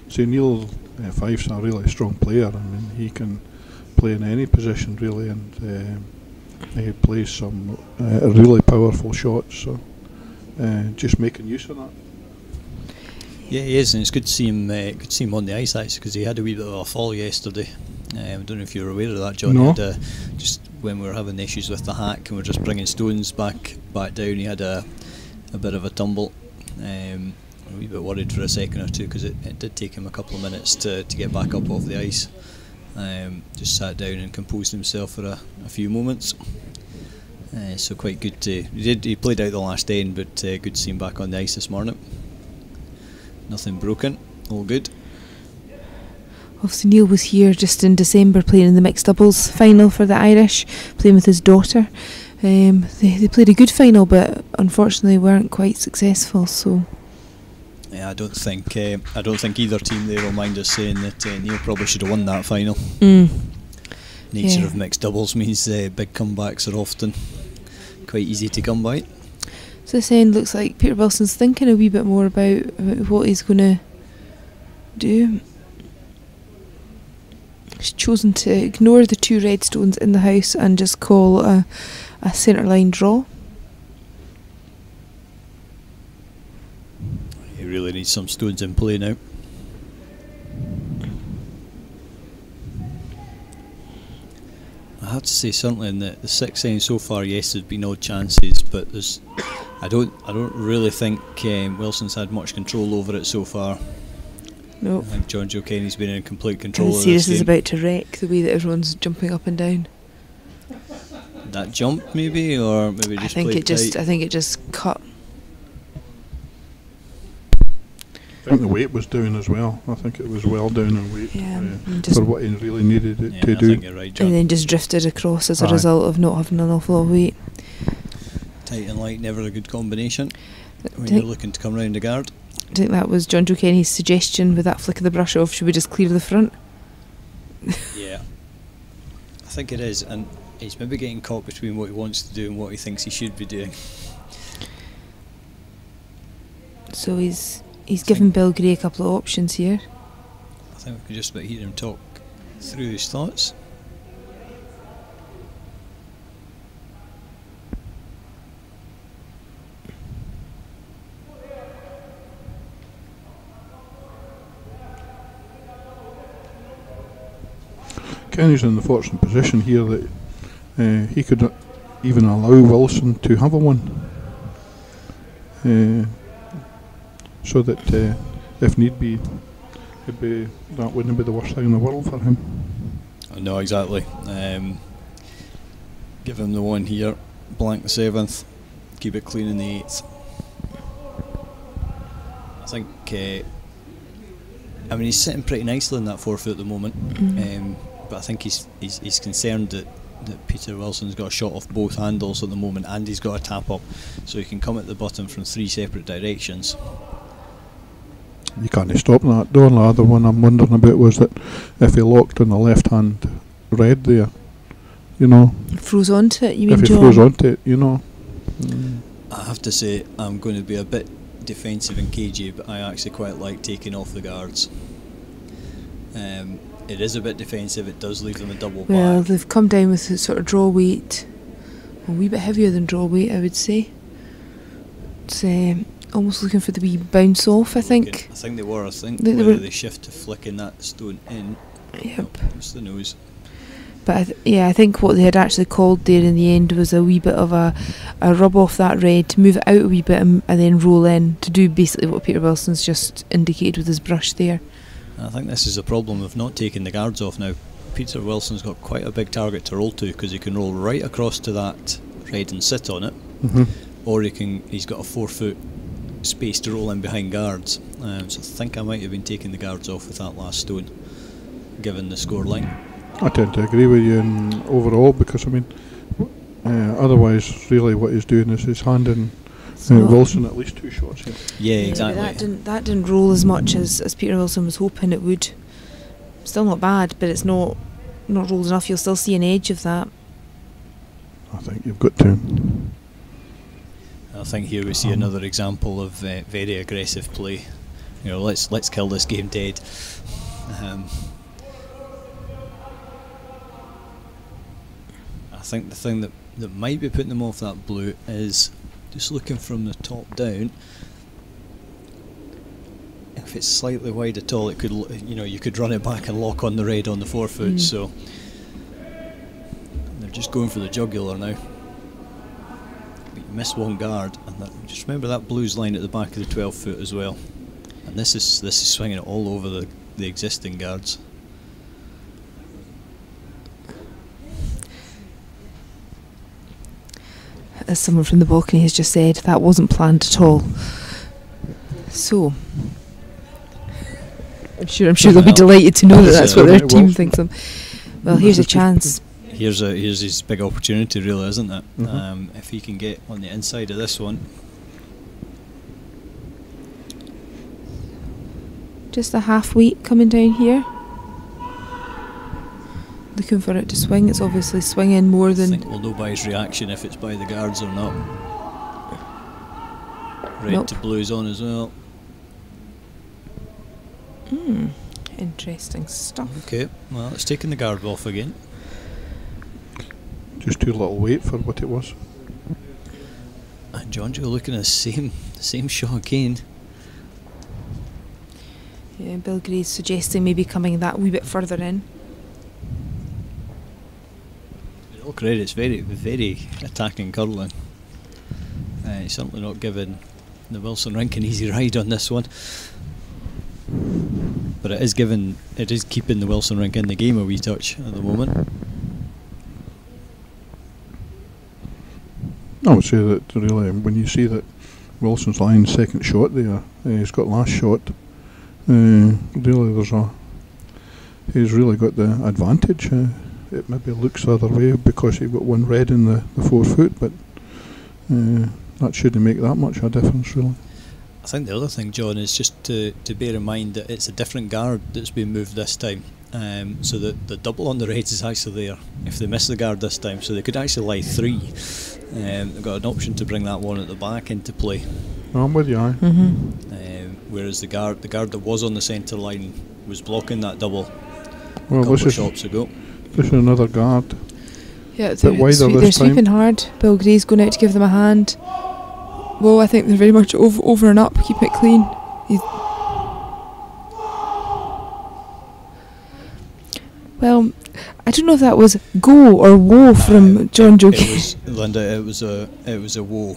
[SPEAKER 3] See, Neil Fife's a really strong player. I mean, he can play in any position really, and he plays some really powerful shots. So just making use of that.
[SPEAKER 1] Yeah, he is, and it's good to see him. Good to see him on the ice, actually, because he had a wee bit of a fall yesterday. I don't know if you were aware of that, John.
[SPEAKER 3] No.
[SPEAKER 1] He had just when we were having issues with the hack and we were just bringing stones back down, he had a bit of a tumble. A wee bit worried for a second or two, because it did take him a couple of minutes to get back up off the ice. Just sat down and composed himself for a few moments. So quite good to. He played out the last end, but good to see him back on the ice this morning. Nothing broken, all good.
[SPEAKER 2] Obviously Neil was here just in December playing in the mixed doubles final for the Irish, playing with his daughter. They played a good final, but unfortunately weren't quite successful. So
[SPEAKER 1] yeah, I don't think either team there will mind us saying that Neil probably should have won that final. Nature of mixed doubles means big comebacks are often quite easy to come by.
[SPEAKER 2] So this end looks like Peter Wilson's thinking a wee bit more about what he's going to do. He's chosen to ignore the 2 red stones in the house and just call a centre line draw.
[SPEAKER 1] He really needs some stones in play now. I have to say, certainly in the 6th end so far, yes, there's been odd chances, but I don't really think Wilson's had much control over it so far.
[SPEAKER 2] No.
[SPEAKER 1] I think John Joe Kenny's been in complete control of this
[SPEAKER 2] this
[SPEAKER 1] game.
[SPEAKER 2] is about to wreck the way that everyone's jumping up and down.
[SPEAKER 1] That jump maybe, or maybe just
[SPEAKER 2] I think it just cut.
[SPEAKER 3] I think the weight was down as well. I think it was well down in weight for what he really needed it to
[SPEAKER 1] I
[SPEAKER 3] do.
[SPEAKER 1] think you're right, John.
[SPEAKER 2] And then just drifted across as a result of not having an awful lot of weight.
[SPEAKER 1] Tight and light, never a good combination when you're looking to come round the guard.
[SPEAKER 2] I think that was John Joe Kenny's suggestion with that flick of the brush off. Should we just clear the front?
[SPEAKER 1] Yeah, I think it is, and he's maybe getting caught between what he wants to do and what he thinks he should be doing.
[SPEAKER 2] So he's given Bill Gray a couple of options here.
[SPEAKER 1] I think we can just about hear him talk through his thoughts.
[SPEAKER 3] Kenny's in the fortunate position here that he could even allow Wilson to have a one, so that if need be, that wouldn't be the worst thing in the world for him.
[SPEAKER 1] No, exactly. Give him the one here, blank the 7th, keep it clean in the 8th. I think, I mean, he's sitting pretty nicely in that 4-foot at the moment, but I think he's concerned that Peter Wilson's got a shot off both handles at the moment, and he's got a tap up, so he can come at the bottom from 3 separate directions.
[SPEAKER 3] You can't stop that. The only other one I'm wondering about was that if he locked on the left hand red there, you know.
[SPEAKER 2] Froze onto it, you mean,
[SPEAKER 3] If he
[SPEAKER 2] John?
[SPEAKER 3] froze onto it, you know.
[SPEAKER 1] I have to say, I'm going to be a bit defensive and cagey, but I actually quite like taking off the guards. It is a bit defensive, it does leave them a double
[SPEAKER 2] Well,
[SPEAKER 1] back.
[SPEAKER 2] they've come down with a sort of draw weight, a wee bit heavier than draw weight, I would say. It's almost looking for the wee bounce off, I think.
[SPEAKER 1] I think they were. I think
[SPEAKER 2] They
[SPEAKER 1] whether
[SPEAKER 2] were-
[SPEAKER 1] they shift to flicking that stone in.
[SPEAKER 2] Yep.
[SPEAKER 1] It's the nose.
[SPEAKER 2] But I think what they had actually called there in the end was a wee bit of a rub off that red, to move it out a wee bit and then roll in, to do basically what Peter Wilson's just indicated with his brush there.
[SPEAKER 1] I think this is a problem of not taking the guards off now. Peter Wilson's got quite a big target to roll to, because he can roll right across to that red and sit on it, or he's got a 4-foot space to roll in behind guards. So I think I might have been taking the guards off with that last stone, given the score line.
[SPEAKER 3] I tend to agree with you in overall, because I mean, otherwise, really, what he's doing is he's handing Wilson at least 2 shots here.
[SPEAKER 1] Yeah,
[SPEAKER 2] But
[SPEAKER 1] exactly.
[SPEAKER 2] that didn't roll as much as Peter Wilson was hoping it would. Still not bad, but it's not rolled enough. You'll still see an edge of that.
[SPEAKER 3] I think you've got to.
[SPEAKER 1] I think here we see another example of very aggressive play. You know, let's kill this game dead. I think the thing that might be putting them off that blue is just looking from the top down. If it's slightly wide at all, it could, you could run it back and lock on the red on the 4-foot. So they're just going for the jugular now. But you miss one guard, and just remember that blue's line at the back of the 12-foot as well. And this is swinging it all over the existing guards.
[SPEAKER 2] As someone from the balcony has just said, that wasn't planned at all. So, I'm sure they'll be
[SPEAKER 1] Well,
[SPEAKER 2] delighted to know that that's what their
[SPEAKER 3] it
[SPEAKER 2] team
[SPEAKER 3] was.
[SPEAKER 2] thinks of. Well, here's a chance.
[SPEAKER 1] Here's his big opportunity, really, isn't it?
[SPEAKER 3] Mhm.
[SPEAKER 1] If he can get on the inside of this one.
[SPEAKER 2] Just a half weight coming down here. Looking for it to swing. It's obviously swinging more
[SPEAKER 1] I
[SPEAKER 2] than.
[SPEAKER 1] think we'll know by his reaction if it's by the guards or not. Red
[SPEAKER 2] Nope.
[SPEAKER 1] to blues on as well.
[SPEAKER 2] Interesting stuff.
[SPEAKER 1] Okay, well, it's taking the guard off again.
[SPEAKER 3] Just too little weight for what it was.
[SPEAKER 1] And John Joe looking at the same shot again.
[SPEAKER 2] Yeah, Bill Gray's suggesting maybe coming that wee bit further in.
[SPEAKER 1] All credit, it's very, very attacking curling. He's certainly not giving the Wilson Rink an easy ride on this one. But it is keeping the Wilson Rink in the game a wee touch at the moment.
[SPEAKER 3] I would say that really, when you see that Wilson's line second shot there, he's got last shot. Really, he's really got the advantage. It maybe looks the other way because he got one red in the 4-foot, but that shouldn't make that much a difference, really.
[SPEAKER 1] I think the other thing, John, is just to bear in mind that it's a different guard that's been moved this time. So that the double on the reds is actually there if they miss the guard this time, so they could actually lie 3. They've got an option to bring that one at the back into play.
[SPEAKER 3] I'm with you, aye.
[SPEAKER 1] Whereas the guard that was on the centre line was blocking that double
[SPEAKER 3] Well,
[SPEAKER 1] a couple of
[SPEAKER 3] this is
[SPEAKER 1] shots ago.
[SPEAKER 3] another guard.
[SPEAKER 2] Yeah,
[SPEAKER 3] Bit wider
[SPEAKER 2] they're
[SPEAKER 3] this time.
[SPEAKER 2] sweeping hard. Bill Gray's going out to give them a hand. Well, I think they're very much over and up, keep it clean. Well, I don't know if that was go or woe from John Joe Kenny.
[SPEAKER 1] It was, Linda, it was a woe.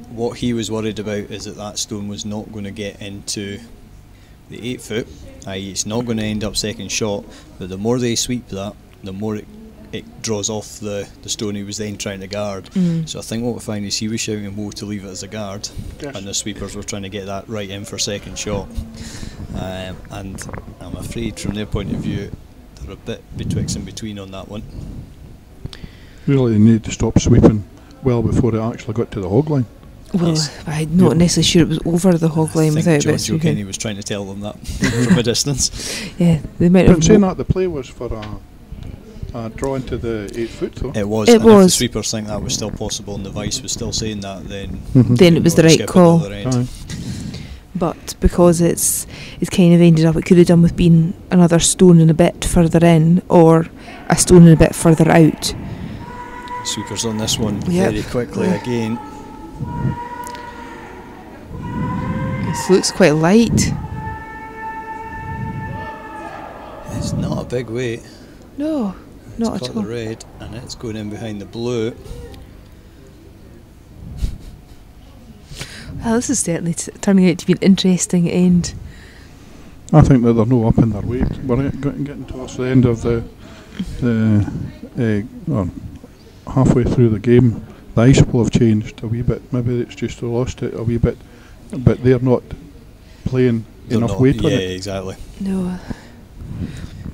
[SPEAKER 1] What he was worried about is that stone was not going to get into the 8 foot, i.e. it's not going to end up second shot, but the more they sweep that, the more it draws off the stone he was then trying to guard. So I think what we find is he was shouting woe to leave it as a guard, and the sweepers were trying to get that right in for second shot. And I'm afraid from their point of view they're a bit betwixt and between on that one.
[SPEAKER 3] Really, they need to stop sweeping well before it actually got to the hog line.
[SPEAKER 2] Well,
[SPEAKER 1] Yes.
[SPEAKER 2] I'm not necessarily sure it was over the hog line
[SPEAKER 1] I
[SPEAKER 2] without
[SPEAKER 1] think
[SPEAKER 2] a bit
[SPEAKER 1] John
[SPEAKER 2] of
[SPEAKER 1] Joe Kenny
[SPEAKER 2] sweeping.
[SPEAKER 1] was trying to tell them that from a distance.
[SPEAKER 2] Yeah, they might
[SPEAKER 3] But
[SPEAKER 2] have.
[SPEAKER 3] saying that, the play was for a draw into the 8 foot though.
[SPEAKER 1] It was.
[SPEAKER 2] It
[SPEAKER 1] And if the
[SPEAKER 2] was.
[SPEAKER 1] sweepers think that was still possible and the vice was still saying that, then
[SPEAKER 2] Then it was the
[SPEAKER 1] we'll
[SPEAKER 2] right
[SPEAKER 1] skip it
[SPEAKER 2] call.
[SPEAKER 1] the other end.
[SPEAKER 3] Aye.
[SPEAKER 2] But because it's kind of ended up, it could have done with being another stone and a bit further in, or a stone and a bit further out.
[SPEAKER 1] Sweepers on this one
[SPEAKER 2] Yep.
[SPEAKER 1] very quickly
[SPEAKER 2] Yeah.
[SPEAKER 1] again.
[SPEAKER 2] This looks quite light.
[SPEAKER 1] It's not a big weight.
[SPEAKER 2] No, not
[SPEAKER 1] It's
[SPEAKER 2] at
[SPEAKER 1] got
[SPEAKER 2] all.
[SPEAKER 1] the red and it's going in behind the blue.
[SPEAKER 2] Well, this is certainly turning out to be an interesting end.
[SPEAKER 3] I think that they're no up in their weight. We're getting towards the end of the halfway through the game. The ice will have changed a wee bit. Maybe it's just they lost it a wee bit, but they're not playing
[SPEAKER 1] They're
[SPEAKER 3] enough
[SPEAKER 1] not-
[SPEAKER 3] weight on
[SPEAKER 1] yeah,
[SPEAKER 3] it.
[SPEAKER 1] exactly.
[SPEAKER 2] No,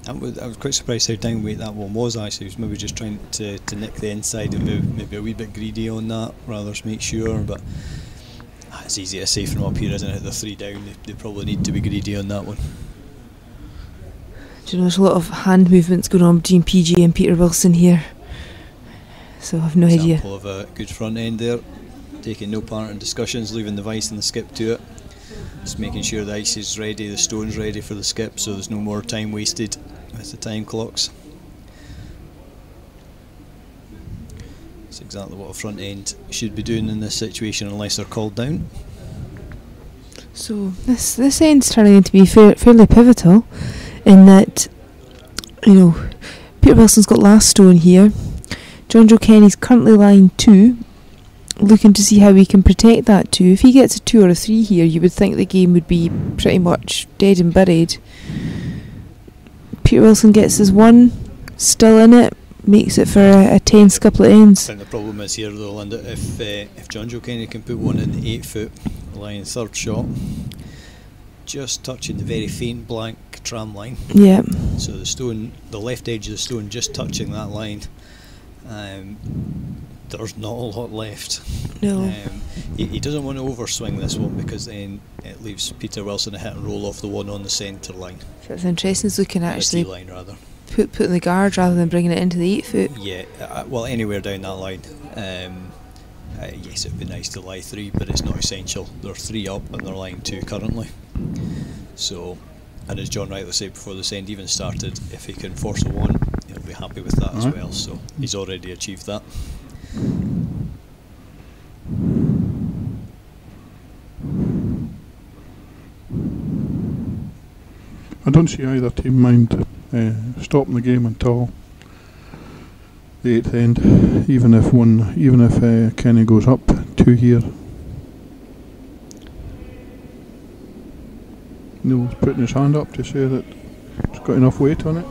[SPEAKER 1] I was quite surprised how down weight that one was actually. He was maybe just trying to nick the inside and maybe a wee bit greedy on that, rather to make sure, but it's easy to say from up here, isn't it? They're 3 down, they probably need to be greedy on that one.
[SPEAKER 2] do you know there's a lot of hand movements going on between PJ and Peter Wilson here. So I've no idea.
[SPEAKER 1] Example of a good front end there, taking no part in discussions, leaving the vice and the skip to it. Just making sure the ice is ready, the stone's ready for the skip, so there's no more time wasted with the time clocks. That's exactly what a front end should be doing in this situation unless they're called down.
[SPEAKER 2] So this end's turning out to be fairly pivotal, in that, you know, Peter Wilson's got last stone here. John Joe Kenny's currently lying 2, looking to see how he can protect that 2. If he gets a 2 or a 3 here, you would think the game would be pretty much dead and buried. Peter Wilson gets his 1, still in it, makes it for a tense couple of
[SPEAKER 1] I
[SPEAKER 2] ends.
[SPEAKER 1] think the problem is here though, Linda, if John Joe Kenny can put one in the 8 foot, lying third shot, just touching the very faint blank tram line,
[SPEAKER 2] Yeah,
[SPEAKER 1] so the stone, the left edge of the stone just touching that line, there's not a lot left.
[SPEAKER 2] no.
[SPEAKER 1] He doesn't want to overswing this one because then it leaves Peter Wilson to hit and roll off the one on the centre line,
[SPEAKER 2] So it's interesting, so he can
[SPEAKER 1] the
[SPEAKER 2] actually
[SPEAKER 1] T line rather.
[SPEAKER 2] put in the guard rather than bringing it into the 8 foot.
[SPEAKER 1] Yeah, well, anywhere down that line. Yes, it'd be nice to lie 3, but it's not essential. They're 3 up and they're lying 2 currently. So, and as John rightly said before this end even started, if he can force a 1, he'll be happy with that as
[SPEAKER 3] Alright.
[SPEAKER 1] well. So he's already achieved that.
[SPEAKER 3] I don't see either team mind stopping the game until the 8th end, even if Kenny goes up 2 here. Neil's putting his hand up to say that it's got enough weight on it.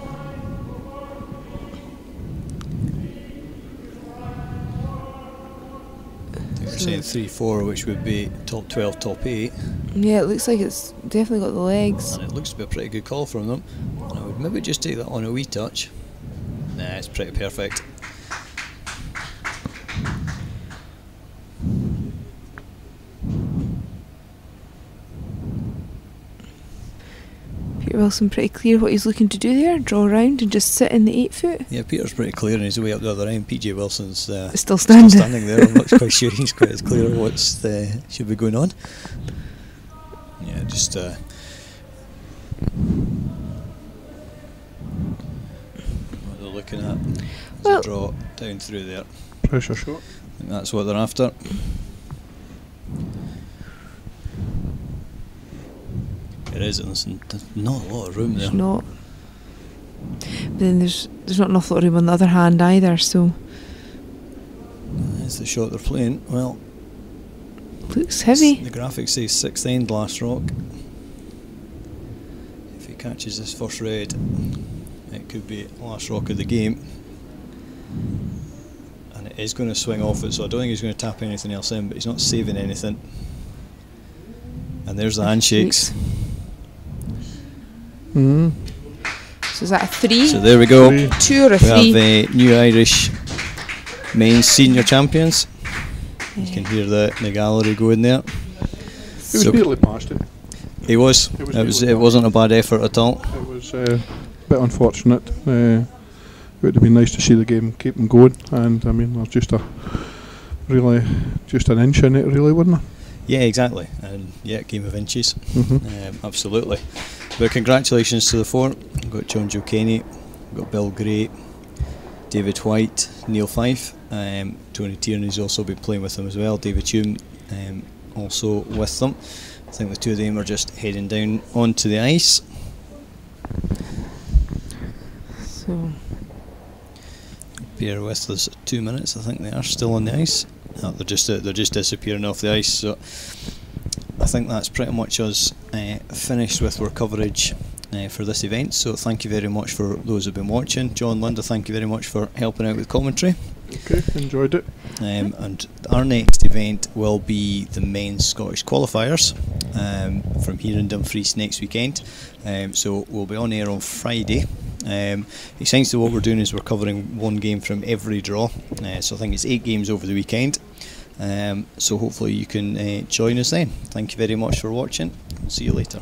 [SPEAKER 1] We're saying 3-4, which would be top 12, top 8,
[SPEAKER 2] Yeah, it looks like it's definitely got the legs.
[SPEAKER 1] and it looks to be a pretty good call from them. And I would maybe just take that on a wee touch. Nah, it's pretty perfect.
[SPEAKER 2] Peter Wilson pretty clear what he's looking to do there, draw around and just sit in the 8 foot.
[SPEAKER 1] Yeah, Peter's pretty clear and he's way up the other end. PJ Wilson's
[SPEAKER 2] Still
[SPEAKER 1] still
[SPEAKER 2] standing.
[SPEAKER 1] standing there. I'm not quite sure he's quite as clear on what's should be going on. Yeah, just what they're looking at is
[SPEAKER 2] Well-
[SPEAKER 1] a draw down through there.
[SPEAKER 3] Pressure shot.
[SPEAKER 1] I think that's what they're after. It is, and there's not a lot of room there.
[SPEAKER 2] There's not. But then there's there's not an awful lot of room on the other hand either. So
[SPEAKER 1] That's the shot they're playing. Well,
[SPEAKER 2] looks heavy.
[SPEAKER 1] the graphics say 6th end Glasrock. If he catches this first red, it could be last rock of the game. And it is going to swing off it, so I don't think he's going to tap anything else in, but he's not saving anything. And there's the handshakes.
[SPEAKER 3] Mm.
[SPEAKER 2] So is that a 3?
[SPEAKER 1] So there we go.
[SPEAKER 2] 2 or a
[SPEAKER 1] We
[SPEAKER 2] 3?
[SPEAKER 1] have New Irish men's senior champions. You can hear the gallery going there.
[SPEAKER 3] He was nearly past it.
[SPEAKER 1] He was. It wasn't a bad effort at all.
[SPEAKER 3] It was a bit unfortunate. It would have been nice to see the game keep them going, and I mean, there's just an inch in it, really, wasn't there?
[SPEAKER 1] Yeah, exactly. And yeah, game of inches.
[SPEAKER 3] Mm-hmm.
[SPEAKER 1] Absolutely. But congratulations to the 4. We've got John Joe Kenny, we've got Bill Gray, David White, Neil Fife, Tony Tierney's also been playing with them as well, David Hume also with them. I think the two of them are just heading down onto the ice.
[SPEAKER 2] So
[SPEAKER 1] Bear with us 2 minutes, I think they are still on the ice. No, they're just disappearing off the ice, so I think that's pretty much us finished with our coverage for this event. So thank you very much for those who've been watching. John, Linda, thank you very much for helping out with commentary.
[SPEAKER 3] Okay, enjoyed it.
[SPEAKER 1] And our next event will be the men's Scottish qualifiers from here in Dumfries next weekend. So we'll be on air on Friday. Essentially what we're doing is we're covering one game from every draw, so I think it's 8 games over the weekend. So hopefully you can join us then. Thank you very much for watching. We'll see you later.